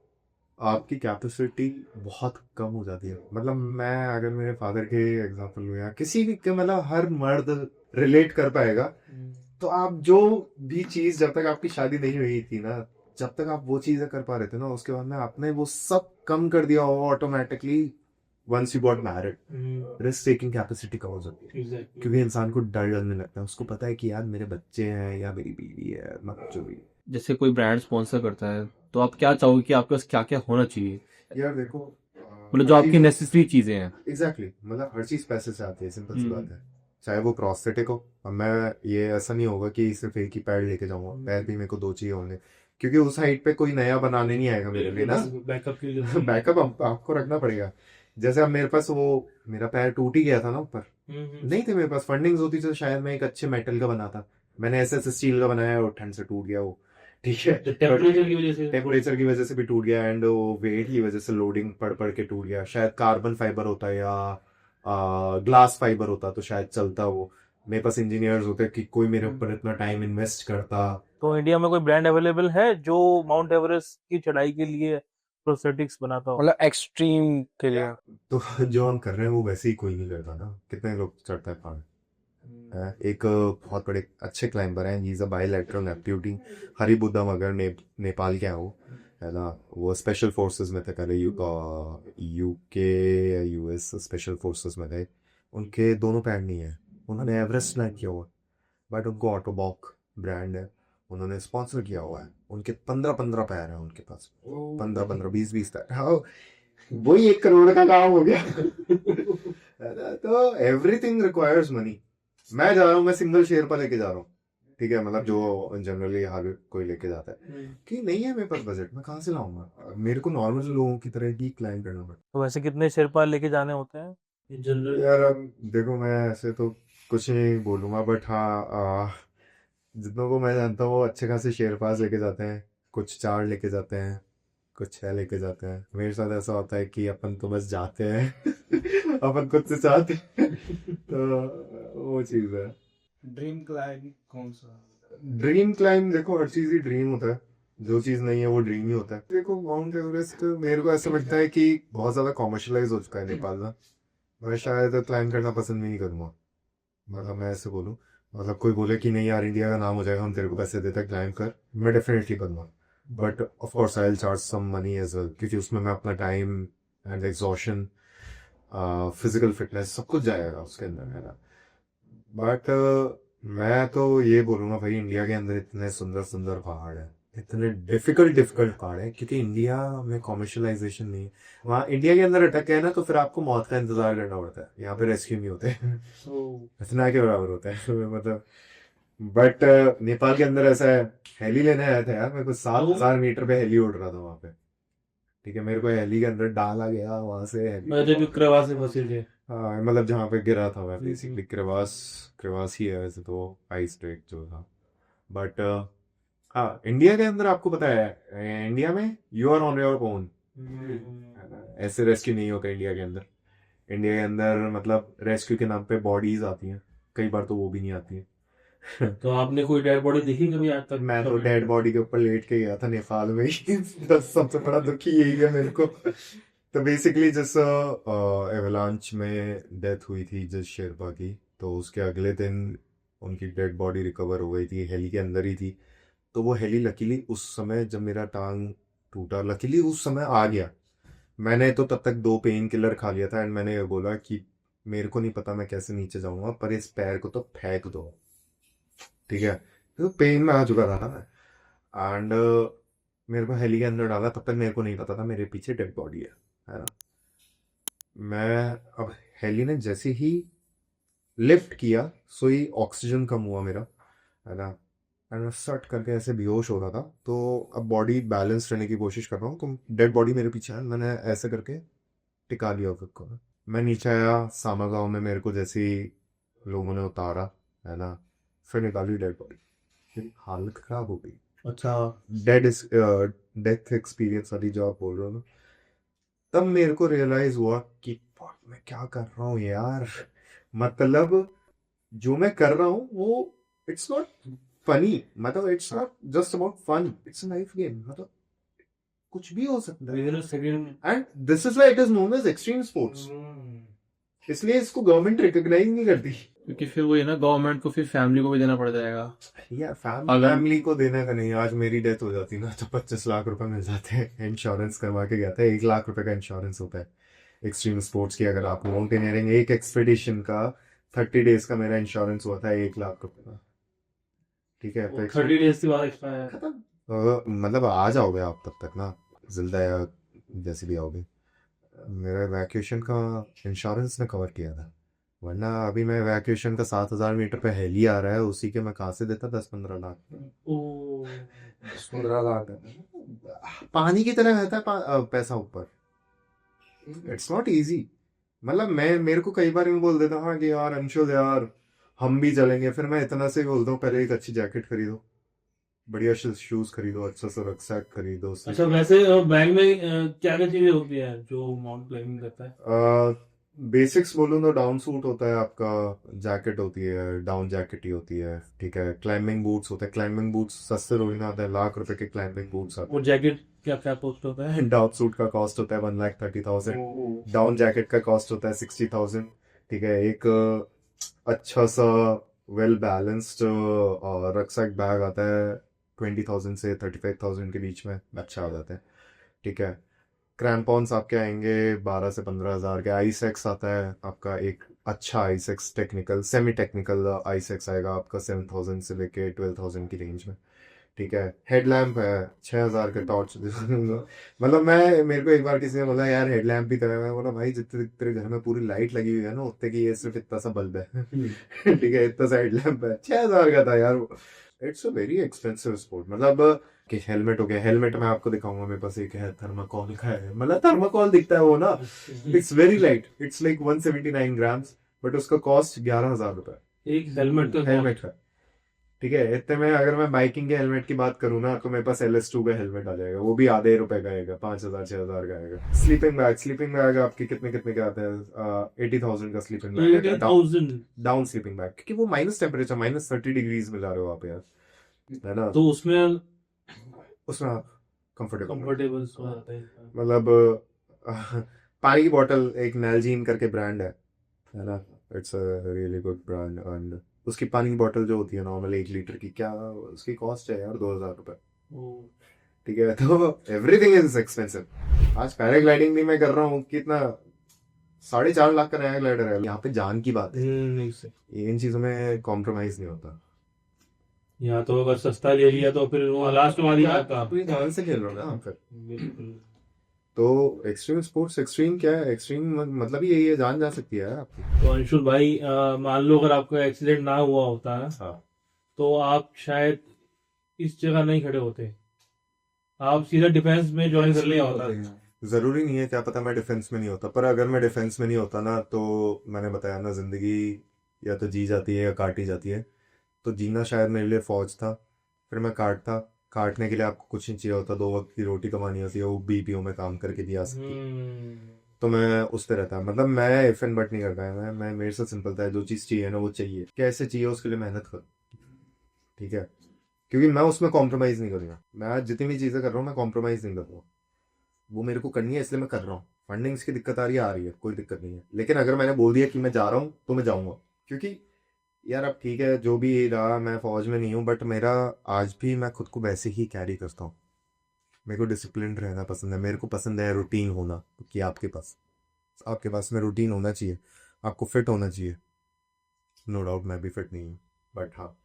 आपकी कैपेसिटी बहुत कम हो जाती है। मतलब मैं अगर मेरे फादर के एग्जांपल लूँ या किसी भी के, मतलब हर मर्द रिलेट कर पाएगा। तो आप जो भी चीज जब तक आपकी शादी नहीं हुई थी ना, जब तक आप वो चीजें कर पा रहे थे ना, उसके बाद में आपने वो सब कम कर दिया हो automatically. Once you got married risk taking capacity कम हो जाती है, क्योंकि इंसान को डर लगने लगता है। उसको पता है कि यार मेरे बच्चे हैं या मेरी बीवी है, मतलब जो भी। जैसे कोई ब्रांड स्पॉन्सर करता है तो आप क्या चाहोगे कि आपके पास क्या क्या होना चाहिए, यार देखो, मतलब जो आपकी नेसेसरी चीजें हैं? एग्जैक्टली, मतलब हर चीज पैसे से आती है, सिंपल सी बात है। चाहे वो प्रोस्थेटिक हो, और मैं ये ऐसा नहीं होगा कि सिर्फ एक ही पैर लेके जाऊंगा, पैर भी मेरे को 2 चाहिए होंगे, क्योंकि उस हाइट पे कोई नया बनाने नहीं आएगा मेरे लिए ना। बैकअप के लिए बैकअप आपको रखना पड़ेगा। जैसे अब मेरे पास वो मेरा पैर टूट ही गया था ना ऊपर, नहीं थे मेरे पास फंडिंग्स होती तो शायद मैं एक अच्छे मेटल का बनाता। मैंने ऐसे स्टील का बनाया और ठंड से टूट गया वो, ठीक है। टेम्परेचर की वजह से भी टूट गया, एंड वो वेट की वजह से लोडिंग पड़ पड़ के टूट गया। शायद कार्बन फाइबर होता है या ग्लास फाइबर होता तो शायद चलता वो। मेरे पास इंजीनियर्स होते कि कोई मेरे ऊपर इतना टाइम इन्वेस्ट करता। तो इंडिया में कोई ब्रांड अवेलेबल है जो माउंट एवरेस्ट की चढ़ाई के लिए प्रोस्थेटिक्स बनाता हो? मतलब एक्सट्रीम के लिए। तो जो हम कर रहे हैं वो वैसे ही कोई नहीं करता ना। कितने लोग चढ़ता है पहाड़ है? एक बहुत बड़े अच्छे क्लाइंबर हैं, he is a bilateral amputee, Hari Budha Magar Nepal के हैं वो, है ना। वो स्पेशल फोर्सेस में थे पहले, यूके या यूएस स्पेशल फोर्सेस में थे। उनके दोनों पैर नहीं है, उन्होंने एवरेस्ट ना किया हुआ, बट उनको ऑटोबॉक ब्रांड है, उन्होंने स्पॉन्सर किया हुआ है। उनके 15 पैर हैं उनके पास, 15 20 पैर। हाँ, वही 1 करोड़ का काम हो गया। है ना? तो एवरीथिंग रिक्वायर्स मनी। मैं जा रहा हूँ, मैं सिंगल शेरपा लेके जा रहा हूँ, ठीक है, मतलब जो जनरली हर कोई लेके जाता है, कि नहीं है मेरे पास बजट, मैं कहाँ से लाऊंगा। मेरे को नॉर्मल लोगों की तरह ही क्लाइम करना पड़ता तो वैसे कितने शेरपा लेके जाने होते हैं जनरल यार अब देखो, मैं ऐसे तो कुछ नहीं बोलूंगा, बट हाँ, जितनों को मैं जानता हूँ वो अच्छे खासे शेरपास लेके जाते हैं, कुछ 4 लेके जाते हैं, कुछ 6 लेके जाते हैं। मेरे साथ ऐसा होता है कि अपन तो बस जाते हैं अपन खुद से चाहते हैं तो वो चीज़ है। ड्रीम क्लाइंब कौन सा? ड्रीम क्लाइंब देखो, हर चीज़ ही ड्रीम होता है, जो चीज़ नहीं है वो ड्रीम ही होता है। देखो माउंट एवरेस्ट मेरे को ऐसा लगता है कि बहुत ज़्यादा कॉमर्शलाइज हो चुका है नेपाल में। मैं शायद क्लाइंब करना पसंद भी नहीं करूँगा, मतलब मैं ऐसे बोलूँ, मतलब कोई बोले कि नहीं यार इंडिया का नाम हो जाएगा, हम तेरे को पैसे देते हैं क्लाइंब कर, मैं डेफिनेटली करूँगा। But of course I will charge some money as well, क्योंकि उसमें मैं अपना time and exhaustion, physical fitness सब कुछ जाएगा उसके अंदर, है ना। बट मैं तो ये बोलूँगा भाई, इंडिया के अंदर इतने सुंदर सुंदर पहाड़ हैं, इतने डिफिकल्ट डिफिकल्ट पहाड़ हैं, क्योंकि इंडिया में कॉमर्शलाइजेशन नहीं है। वहाँ इंडिया के अंदर अटक गए ना तो फिर आपको मौत का इंतजार करना पड़ता है, यहाँ पे रेस्क्यू नहीं होते इतना के बराबर होता है मतलब। बट नेपाल के अंदर ऐसा है, हेली लेने आया था यार, मेरे को 7,000 मीटर पे हेली उड़ रहा था वहाँ पे। ठीक है, मेरे को हेली के अंदर डाला गया, वहां से हेली मेरे भी प्रवास से फंसे थे। हाँ, मतलब जहाँ पे गिरा था मैं बेसिकली, क्रेवास, क्रेवास ही है वैसे तो, आइस ट्रेक जो था। बट हाँ, इंडिया के अंदर आपको पता है, इंडिया में you are on your own, ऐसे रेस्क्यू नहीं होता इंडिया के अंदर। इंडिया के अंदर मतलब रेस्क्यू के नाम पे बॉडीज आती हैं, कई बार तो वो भी नहीं आती हैं तो आपने कोई डेड बॉडी देखी कभी आज तक? मैं तो डेड बॉडी के ऊपर लेट के गया था नेपाल में ही सबसे बड़ा दुखी यही है मेरे को। तो बेसिकली जिस एवलांच में डेथ हुई थी जिस शेरपा की, तो उसके अगले दिन उनकी डेड बॉडी रिकवर हो गई थी, हेली के अंदर ही थी। तो वो हेली लकीली उस समय जब मेरा टांग टूटा, लकीली उस समय आ गया। मैंने तो तब तक 2 पेन किलर खा लिया था, एंड मैंने ये बोला कि मेरे को नहीं पता मैं कैसे नीचे जाऊंगा, पर इस पैर को तो फेंक दो। ठीक है, तो पेन में आ चुका था ना मैं, एंड मेरे को हेली के अंदर डाला, तब तक मेरे को नहीं पता था मेरे पीछे डेड बॉडी है ना। मैं अब हेली ने जैसे ही लिफ्ट किया, सो ही ऑक्सीजन कम हुआ मेरा, है ना। एंड मैं सट करके ऐसे बेहोश हो रहा था, तो अब बॉडी बैलेंस रहने की कोशिश कर रहा हूँ, तो डेड बॉडी मेरे पीछे है, मैंने ऐसे करके टिका लिया खुद को। मैं नीचे आया सामा गाँव में, मेरे को जैसे ही लोगों ने उतारा, है ना, फिर निकाली डेड बॉडी, मेरी हालत खराब हो गई। अच्छा। डेड डेथ एक्सपीरियंस वाली जो आप बोल रहे हो ना, तब मेरे को रियलाइज हुआ कि fuck, मैं क्या कर रहा हूँ यार। मतलब जो मैं कर रहा हूँ वो इट्स नॉट फनी, मतलब it's not just about fun, it's life game, मतलब कुछ भी हो सकता है। And this is why it is known as extreme sports, इसलिए इसको गवर्नमेंट रिकॉग्नाइज नहीं करती। क्योंकि फिर वो ये ना, गवर्नमेंट को फिर फैमिली को भी देना पड़ जाएगा। या अगर- फैमिली को देने का नहीं, आज मेरी डेथ हो जाती ना तो 25 लाख रुपए मिल जाते हैं, इंश्योरेंस करवा के गया था, 1 लाख रुपए का इंश्योरेंस होता है एक्सट्रीम स्पोर्ट्स की। अगर आप माउंटेनियरिंग एक एक्सपीडिशन का 30 डेज का मेरा इंश्योरेंस हुआ था 1 लाख रुपए का। ठीक है, तो 30 डेज के बाद एक्सपायर। खत्म। मतलब आ जाओगे आप तब तक ना, जिंदा या जैसे भी आओगे। मेरा वैकेशन का इंश्योरेंस ने कवर किया था, वरना अभी मैं वैकेशन का 7,000 मीटर पे हेली आ रहा है, उसी के मैं कहाँ से देता 10-15 लाख। ओ 15 लाख पानी की तरह रहता है पैसा ऊपर। It's not easy. मतलब मैं, मेरे को कई बार यूं बोल देता हाँ कि यार अंशुल यार हम भी चलेंगे, फिर मैं इतना से बोलता हूँ पहले एक अच्छी जैकेट खरीदो, बढ़िया शूज खरीदो, अच्छा सा रक्सैक खरीदो। अच्छा, वैसे बैंक में क्या क्या चीजें होती है जो माउंट क्लाइंबिंग करता है? बेसिक्स बोलूँ तो डाउन सूट होता है आपका, जैकेट होती है, डाउन जैकेट ही होती है। ठीक है, क्लाइंबिंग बूट्स होते हैं, क्लाइंबिंग बूट्स सस्ते थोड़ी ना आते हैं, लाख रुपए के क्लाइंबिंग बूट्स आते और जैकेट क्या क्या कॉस्ट होता है? हैं। डाउन सूट का कॉस्ट होता है 1,30,000, डाउन जैकेट का कॉस्ट होता है 60,000। ठीक है, एक अच्छा सा वेल बैलेंस्ड रक्सैक बैग आता है 20,000 से 35,000 के बीच में, अच्छा हो जाता है। ठीक है, क्रैम्पॉन्स आपके आएंगे 12 से 15 हज़ार के। आईसेक्स आता है आपका, एक अच्छा आईसेक्स टेक्निकल सेमी टेक्निकल आईसेक्स आएगा आपका 7,000 से लेके 12,000 की रेंज में। ठीक है, हेडलैम्प है 6,000 के टॉर्च मतलब मैं, मेरे को एक बार किसी ने बोला यार हेडलैम्प भी तरह, मैं बोला भाई जितने तेरे घर में पूरी लाइट लगी हुई है ना, उतने की ये सिर्फ इतना सा बल्ब है ठीक है, इतना सा हेडलैम्प है, 6,000 का था यार वो। It's a very expensive sport. मतलब कि हेलमेट हो गया, हेलमेट मैं आपको दिखाऊंगा, मेरे पास एक है थर्माकोल का है, मतलब थर्माकोल दिखता है वो ना, it's very light, it's like 179 grams, but उसका कॉस्ट 11,000 रुपए एक हेलमेट का हेलमेट का। ठीक है, इतने में अगर मैं बाइकिंग के हेलमेट की बात करूँ ना, तो मेरे पास LS2 का हेलमेट आ जाएगा, वो भी आधे रुपए का आएगा, 5,000 6,000 का आएगा। स्लीपिंग बैग आपके कितने कितने के आते हैं? 80,000 का sleeping bag, 80,000। Down sleeping bag, क्योंकि वो माइनस टेम्परेचर, -30 डिग्रीज में जा रहे हो आप यार, है ना? तो उसमें उसमें आप कंफर्टेबल, कंफर्टेबल आता है। मतलब पानी की बोतल, एक नैलजीन करके ब्रांड है ना? It's a really good brand. And उसकी पानी की बोतल जो होती है नॉर्मल 1 लीटर की, क्या उसकी कॉस्ट है यार? 2,000 रुपए। ठीक है, तो एवरीथिंग इज एक्सपेंसिव। आज पैराग्लाइडिंग भी मैं कर रहा हूँ, कितना 4.5 लाख का नया ग्लाइडर है। यहाँ पे जान की बात है, नहीं से इन चीजों में कॉम्प्रोमाइज नहीं होता। यहाँ तो अगर सस्ता ले लिया तो फिर वो लास्ट वाली आता। आप ध्यान से खेल रहे हो ना फिर। बिल्कुल। तो एक्सट्रीम स्पोर्ट्स, एक्सट्रीम क्या है? एक्सट्रीम मतलब ही यही है, जान जा सकती है आपकी। तो अंशुल भाई, मान लो अगर आपका एक्सीडेंट ना हुआ होता है, हाँ, तो आप शायद इस जगह नहीं खड़े होते, आप सीधा डिफेंस में ज्वाइन कर लिया होता। जरूरी नहीं है, क्या पता मैं डिफेंस में नहीं होता, पर अगर मैं डिफेंस में नहीं होता ना, तो मैंने बताया ना, जिंदगी या तो जी जाती है या काटी जाती है। तो जीना शायद मेरे लिए फौज था, फिर मैं काटता। काटने के लिए आपको कुछ नहीं चाहिए होता, 2 वक्त की रोटी कमानी होती है, वो BPO में काम करके दी जा सकती है। तो मैं उस पे रहता, मतलब मैं इफ एंड बट नहीं करता है। मैं मेरे से सिंपल था, जो चीज़ चाहिए ना वो चाहिए, कैसे चाहिए उसके लिए मेहनत करो। ठीक है, क्योंकि मैं उसमें कॉम्प्रोमाइज़ नहीं करूँगा। मैं आज जितनी भी चीज़ें कर रहा हूँ मैं कॉम्प्रोमाइज़ नहीं करूँगा। वो मेरे को करनी है, इसलिए मैं कर रहा हूँ। फंडिंग्स की दिक्कत आ रही है, कोई दिक्कत नहीं है, लेकिन अगर मैंने बोल दिया कि मैं जा रहा हूँ तो मैं जाऊँगा। क्योंकि यार अब ठीक है, जो भी रहा, मैं फौज में नहीं हूँ, बट मेरा आज भी मैं खुद को वैसे ही कैरी करता हूँ। मेरे को डिसिप्लिन रहना पसंद है, मेरे को पसंद है रूटीन होना, कि आपके पास में रूटीन होना चाहिए, आपको फिट होना चाहिए। नो डाउट मैं भी फिट नहीं हूँ, बट हाँ,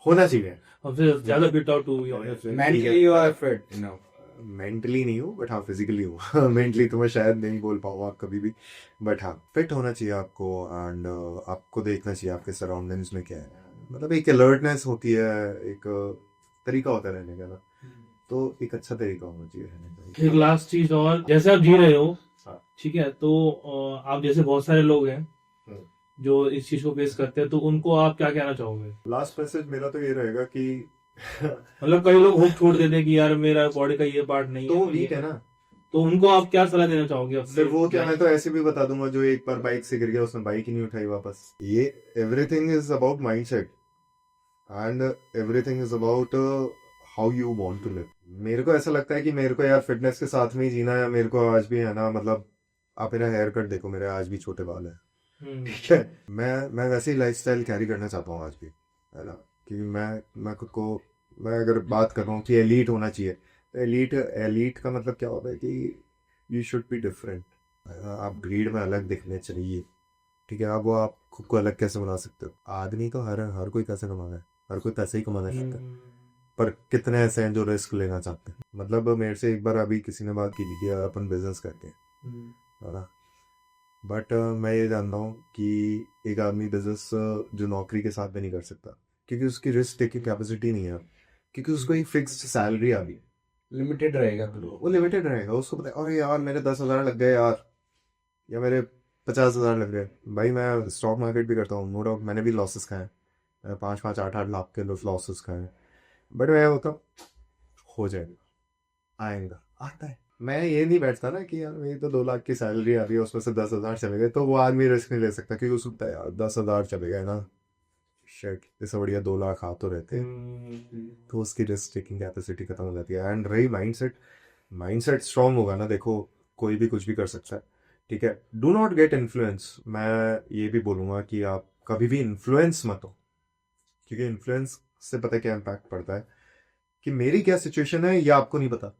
होना चाहिए। और फिर ज्यादा fit out to be honest. Mentally you are fit, you know. Mentally नहीं हूँ, बट हाँ फिजिकली हूँ। मेंटली तो मैं शायद नहीं बोल पाऊंगा कभी भी, बट हाँ फिट होना चाहिए आपको। एंड आपको देखना चाहिए आपके सराउंडिंग्स में क्या है, मतलब एक अलर्टनेस होती है, एक तरीका होता है रहने का ना, तो एक अच्छा तरीका होना चाहिए रहने का। एक लास्ट चीज और, जैसे आप जी रहे हो, हाँ। ठीक है, तो आप जैसे बहुत सारे लोग हैं हम्म। जो इस चीज को फेस करते हैं, तो उनको आप क्या कहना चाहोगे? लास्ट मैसेज मेरा तो ये रहेगा कि मतलब कई लोग होप छोड़ देते हैं कि यार मेरा बॉडी का ये पार्ट नहीं तो है, वीक है ना, तो उनको आप क्या सलाह देना चाहोगे अपने? सिर्फ वो क्या, मैं तो ऐसे भी बता दूंगा, जो एक बार बाइक से गिर गया उसने बाइक ही नहीं उठाई वापस। ये everything is about mindset, and everything is about how you want to live. मेरे को ऐसा लगता है कि मेरे को यार फिटनेस के साथ में ही जीना है। मेरे को आज भी है ना, मतलब आप मेरा हेयर कट देखो, मेरे आज भी छोटे बाल है। ठीक है, मैं वैसे ही लाइफस्टाइल कैरी करना चाहता हूँ आज भी, है ना? कि मैं खुद को, मैं अगर बात कर रहा हूँ कि एलीट होना चाहिए, तो एलीट का मतलब क्या होता है कि यू शुड बी डिफरेंट। आप भीड़ में अलग दिखने चाहिए। ठीक है, अब वो आप खुद को अलग कैसे बना सकते हो? आदमी तो हर कोई पैसे कमा रहा है, हर कोई पैसे ही कमाना चाहता है, पर कितने ऐसे हैं जो रिस्क लेना चाहते हैं? मतलब मेरे से एक बार अभी किसी ने बात की थी कि अपन बिजनेस करते हैं, है ना? बट मैं ये जानता हूँ कि एक आदमी बिजनेस जो नौकरी के साथ भी नहीं कर सकता, क्योंकि उसकी रिस्क टेकिंग कैपेसिटी नहीं है, क्योंकि उसको एक फिक्स्ड सैलरी आ गई, लिमिटेड रहेगा फिर वो लिमिटेड रहेगा। उसको पता है, अरे यार मेरे 10,000 लग गए यार, या मेरे 50,000 लग गए। भाई मैं स्टॉक मार्केट भी करता हूँ, नो डाउट मैंने भी लॉसेस खाए हैं, 5-5, 8-8 लाख के लॉसेस खाए हैं, बट मैं होता हो जाएगा, आएगा, आता है। मैं ये नहीं बैठता ना कि यार मेरी तो 2 लाख की सैलरी आ रही है, उसमें से 10,000 चले गए, तो वो आदमी रिस्क नहीं ले सकता, क्योंकि उसको पता है यार 10,000 चले गए ना, शिट, इससे बढ़िया 2 लाख आ तो रहते हैं। तो उसकी रिस्क टेकिंग कैपेसिटी खत्म हो जाती है। एंड रही माइंडसेट स्ट्रांग होगा ना, देखो कोई भी कुछ भी कर सकता है। ठीक है, डू नॉट गेट इन्फ्लुएंस। मैं ये भी बोलूँगा कि आप कभी भी इन्फ्लुएंस मत हो, क्योंकि इन्फ्लुएंस से पता है क्या इम्पैक्ट पड़ता है, कि मेरी क्या सिचुएशन है ये आपको नहीं पता,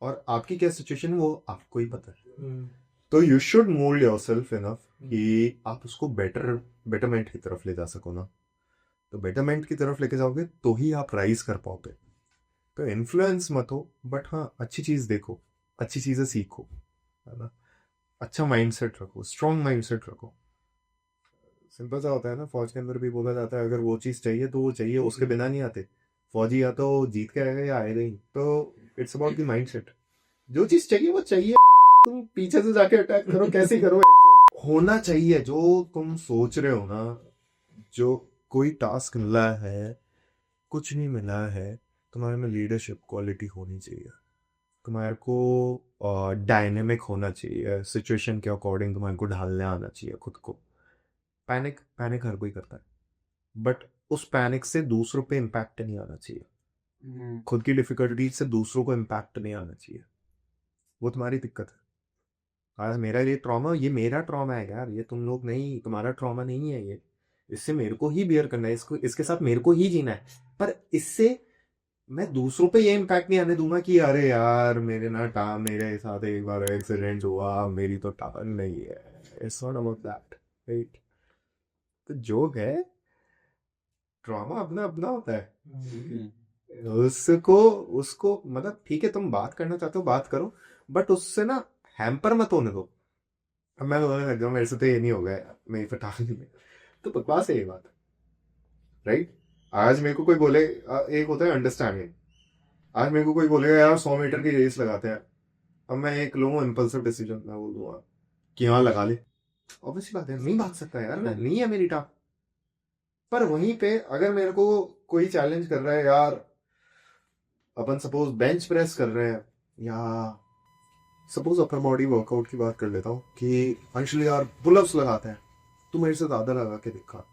और आपकी क्या सिचुएशन वो आपको ही पता है। तो you should mould yourself enough कि आप उसको बेटरमेंट की तरफ ले जा सको ना। तो बेटरमेंट की तरफ लेके जाओगे तो ही आप राइज कर पाओगे। तो इन्फ्लुएंस मत हो, बट हाँ अच्छी चीज देखो, अच्छी चीजें सीखो, है ना? अच्छा माइंडसेट रखो, स्ट्रॉन्ग माइंडसेट रखो। सिंपल सा होता है ना, फौज के अंदर भी बोला जाता है अगर वो चीज़ चाहिए तो वो चाहिए, उसके बिना नहीं आते। फौजी या तो जीत के आएगा या आएगा ही। तो इट्स अबाउट द माइंडसेट। जो चीज़ चाहिए वो चाहिए, तुम पीछे से जाके अटैक करो, कैसे करो। होना चाहिए जो तुम सोच रहे हो ना, जो कोई टास्क मिला है, कुछ नहीं मिला है, तुम्हारे में लीडरशिप क्वालिटी होनी चाहिए। तुम्हारे को डायनेमिक होना चाहिए, सिचुएशन के अकॉर्डिंग तुम्हारे को ढालने आना चाहिए खुद को। पैनिक पैनिक हर कोई करता है, बट उस पैनिक से दूसरों पे इम्पैक्ट नहीं आना चाहिए। खुद की डिफिकल्टी से दूसरों को इम्पैक्ट नहीं आना चाहिए। वो तुम्हारी दिक्कत है। आज मेरा ये मेरा ट्रॉमा है यार, ये तुम लोग नहीं, तुम्हारा ट्रॉमा नहीं है ये। इससे मेरे को ही बियर करना है, इसको इसके साथ मेरे को ही जीना है। पर इससे मैं दूसरों पे ये इम्पैक्ट नहीं आने दूंगा कि अरे यार मेरे साथ एक बार एक्सीडेंट हुआ, मेरी तो टांग नहीं है। It's not about that, right? तो जो है ट्रॉमा अपना अपना होता है। उसको उसको मतलब ठीक है, तुम बात करना चाहते हो बात करो, बट उससे ना हैम्पर मत होने दो। अब मैं बोलने लग जाऊँ मेरे से तो ये नहीं होगा, मेरी फटाक नहीं, तो बकवास है ये बात, राइट? आज मेरे को कोई बोले, एक होता है अंडरस्टैंडिंग। आज मेरे को कोई बोलेगा यार 100 मीटर की रेस लगाते हैं, अब मैं एक लूंगा इम्पल्सिव डिसीजन, मैं बोल दूंगा कि हाँ लगा ले। ऑब्वियसली बात है, नहीं भाग सकता यार मैं, नहीं है मेरी टाप। पर वहीं पे अगर मेरे को कोई चैलेंज कर रहा है यार, अपन सपोज बेंच प्रेस कर रहे हैं, या सपोज अपर बॉडी वर्कआउट की बात कर लेता हूँ कि अंशुल यार पुलअप्स लगाते हैं, तू मेरे से ज्यादा लगा के दिखा,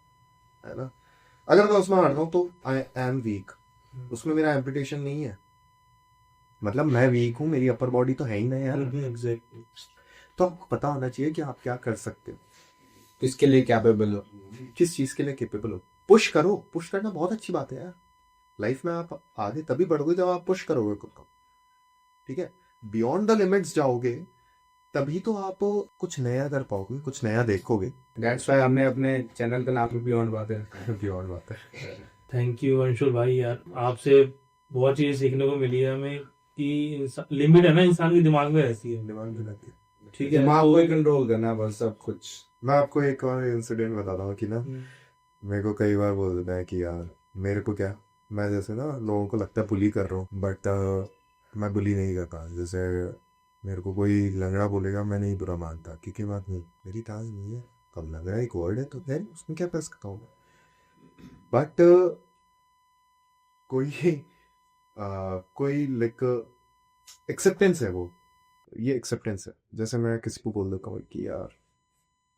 है ना? अगर मैं उसमें हारता हूँ तो आई एम वीक, उसमें मेरा एम्पुटेशन नहीं है, मतलब मैं वीक हूँ, मेरी अपर बॉडी तो है ही नहीं यार। एग्जैक्टली। तो आपको पता होना चाहिए कि आप क्या कर सकते हो, किसके लिए कैपेबल हो, किस चीज के लिए केपेबल हो। पुश करो, पुश करना बहुत अच्छी बात है यार। लाइफ में आप आगे तभी बढ़ोगे जब आप पुश करोगे खुद को, ठीक है? बियॉन्ड द लिमिट्स जाओगे तभी तो आप कुछ नया कर पाओगे, कुछ नया देखोगे। दैट्स व्हाई हमने अपने चैनल का नाम बियॉन्ड बात है। बियॉन्ड बात है। थैंक यू अंशुल भाई, यार आपसे बहुत चीजें सीखने को मिली है हमें कि लिमिट है ना इंसान के दिमाग में रहती है। दिमाग में लगती है। ठीक है, दिमाग तो को कंट्रोल करना बस सब कुछ। मैं आपको एक और इंसिडेंट बताता हूँ कि ना, मेरे को कई बार बोल देता है कि यार मेरे को क्या, मैं जैसे ना लोगों को लगता है बुली कर रहा हूँ, बट मैं बुली नहीं करता। जैसे मेरे को कोई लंगड़ा बोलेगा, मैं नहीं बुरा मानता, क्योंकि बात नहीं, मेरी टांग नहीं है। कब लंगड़ा एक वर्ड है तो फिर उसमें क्या कर सकता हूँ। बट कोई लाइक एक्सेप्टेंस है, वो ये एक्सेप्टेंस है। जैसे मैं किसी को बोल देता हूँ कि यार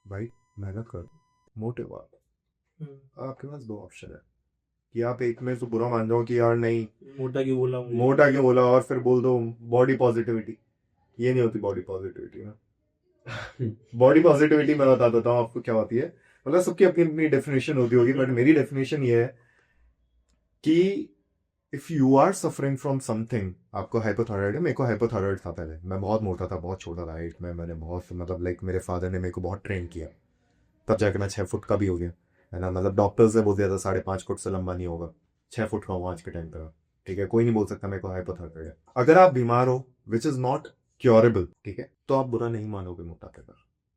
भाई मेहनत कर, मोटे हो आप, आपके पास दो ऑप्शन है कि आप एक में तो बुरा मान जाओ कि यार नहीं मोटा क्यों बोला मुझे? मोटा क्यों बोला, और फिर बोल दो बॉडी पॉजिटिविटी। ये नहीं होती बॉडी पॉजिटिविटी ना। बॉडी पॉजिटिविटी मैं बता देता हूँ आपको क्या होती है। मतलब सबकी अपनी अपनी डेफिनेशन होती होगी, बट मेरी डेफिनेशन ये है कि if you are suffering from something, आपको हाइपोथायराइड है, मेरे को हाइपोथायराइड था पहले, मैं बहुत मोटा था, बहुत छोटा था हाइट में, मैंने बहुत मतलब लाइक मेरे फादर ने मेरे को बहुत ट्रेन किया, तब जाकर मैं 6 फुट का भी हो गया, है ना? मतलब डॉक्टर्स ने बोल दिया था 5.5 फुट से लंबा नहीं होगा, 6 फुट का हूँ आज के टाइम पर, ठीक है? कोई नहीं बोल सकता मेरे को हाइपोथायराइड है। अगर आप बीमार हो विच इज नॉट क्योरेबल, ठीक है, तो आप बुरा नहीं मानोगे मोटापे पर,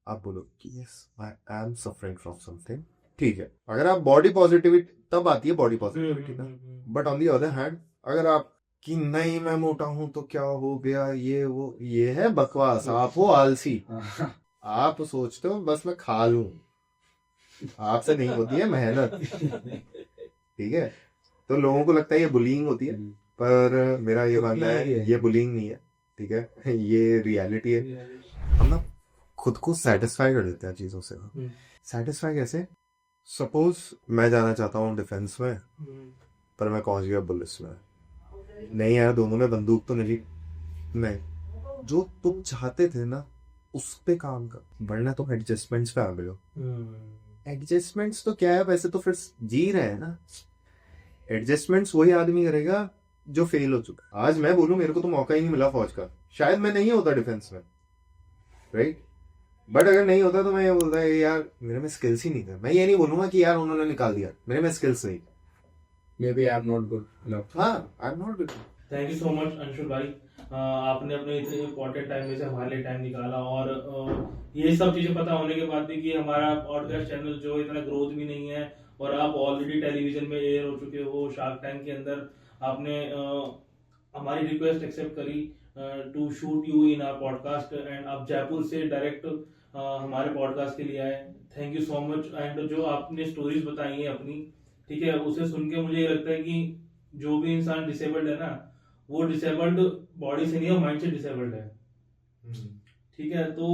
आप बोलो कि yes I am suffering from something, ठीक है? अगर आप बॉडी पॉजिटिविटी, तब आती है बॉडी पॉजिटिविटी ना। But on the other hand अगर आप कि नहीं मैं मोटा हूं तो क्या हो गया, ये है बकवास। आप हो आलसी, आप सोचते हो बस मैं खा लूं, आपसे नहीं होती है मेहनत, ठीक है? तो लोगों को लगता है ये बुलिंग होती है, पर मेरा ये मानना है ये बुलिंग नहीं है, ठीक है? ये रियलिटी है। हम ना खुद को सेटिस्फाई कर देते हैं चीजों से। सेटिस्फाई कैसे? सपोज मैं जाना चाहता हूँ डिफेंस में, पर मैं पहुंच गया पुलिस में। नहीं यार, दोनों में बंदूक तो नहीं, जो तुम चाहते थे ना उस पे काम कर, वरना तुम एडजस्टमेंट्स पे आ गए हो। एडजस्टमेंट्स तो क्या है, वैसे तो फिर जी रहे हैं ना। एडजस्टमेंट्स वही आदमी करेगा जो फेल हो चुका। आज मैं बोलूं मेरे को तो मौका ही नहीं मिला फौज का, शायद मैं नहीं होता डिफेंस में, राइट? बट अगर नहीं होता तो मैं ये बोलता है यार मेरे में स्किल्स ही नहीं थे। मैं ये नहीं बोलूंगा कि यार उन्होंने निकाल दिया, मेरे में स्किल्स नहीं। Maybe I am not good enough. हाँ, I am not good. Thank you so much Anshul भाई, आपने अपने इतने इम्पोर्टेंट टाइम में से हमारे लिए टाइम निकाला, और ये सब चीजें पता होने के बाद भी कि हमारा पॉडकास्ट चैनल जो इतना ग्रोथ भी नहीं है, और आप ऑलरेडी टेलीविजन में एयर हो चुके हो, शार्क टैंक के अंदर आपने हमारी रिक्वेस्ट एक्सेप्ट करी to shoot you in our podcast, and आप जयपुर से डायरेक्ट हमारे पॉडकास्ट के लिए आए। Thank you so much. And जो आपने स्टोरीज बताई हैं अपनी, ठीक है, उसे सुन के मुझे ये लगता है कि जो भी इंसान डिसेबल्ड है ना, वो डिसेबल्ड बॉडी से नहीं है, माइंड से डिसेबल्ड है। ठीक है, तो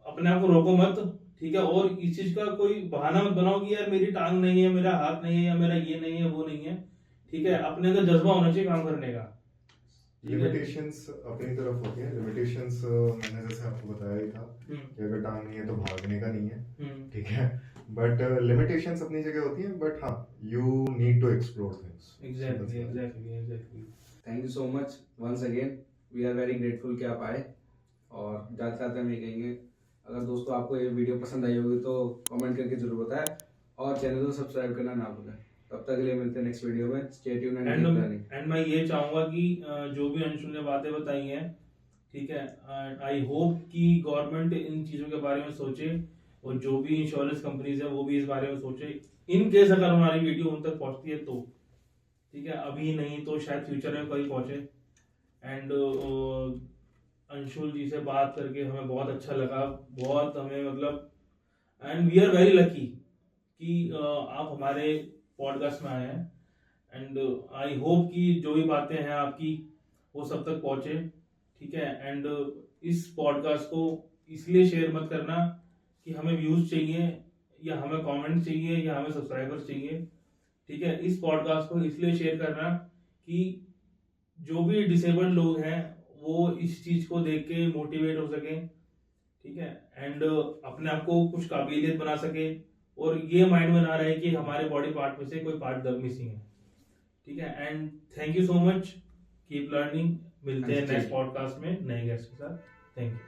अपने आप को रोको मत, ठीक है, और इस चीज का कोई बहाना मत बनाओ कि यार मेरी टांग नहीं है, मेरा हाथ नहीं है, या मेरा ये नहीं है, वो नहीं है। ठीक है, अपने अंदर जज्बा होना चाहिए काम करने का। लिमिटेशंस अपनी तरफ होती है। लिमिटेशंस मैंने जैसे आपको बताया ही था कि अगर टांग नहीं है तो भागने का नहीं है, ठीक है, बट लिमिटेशंस अपनी जगह होती हैं, बट हाँ, you need to explore things. Exactly. Thank you so much once again, we are very grateful कि आप आए। और जाते जाते हम ये कहेंगे, अगर दोस्तों आपको ये वीडियो पसंद आई होगी तो कमेंट करके जरूर बताएं, और चैनल को सब्सक्राइब करना ना भूलें। तब तक के लिए मिलते हैं नेक्स्ट वीडियो में। Stay tuned and keep learning. And मैं ये चाहूंगा कि जो भी अंशुल ने बातें बताई हैं, ठीक है, आई होप कि गवर्नमेंट इन चीजों के बारे में सोचे, और जो भी इंश्योरेंस कंपनीज है वो भी इस बारे में सोचे, इन केस अगर हमारी वीडियो उन तक पहुंचती है तो, ठीक है, अभी नहीं तो शायद फ्यूचर में कहीं पहुंचे। एंड अंशुल जी से बात करके हमें बहुत अच्छा लगा, बहुत हमें मतलब, and we are very lucky कि आप हमारे पॉडकास्ट में आए हैं। एंड आई होप कि जो भी बातें हैं आपकी वो सब तक पहुंचे, ठीक है। एंड इस पॉडकास्ट को इसलिए शेयर मत करना कि हमें व्यूज चाहिए, या हमें कमेंट चाहिए, या हमें सब्सक्राइबर्स चाहिए, ठीक है। इस पॉडकास्ट को इसलिए शेयर करना कि जो भी डिसेबल्ड लोग हैं वो इस चीज को देख के मोटिवेट हो सके, ठीक है, एंड अपने आप को कुछ काबिलियत बना सके, और ये माइंड में ना रहे कि हमारे बॉडी पार्ट में से कोई पार्ट मिसिंग है, ठीक है। And thank you so much, keep learning. मिलते हैं नेक्स्ट पॉडकास्ट में नए गेस्ट के साथ। Thank you.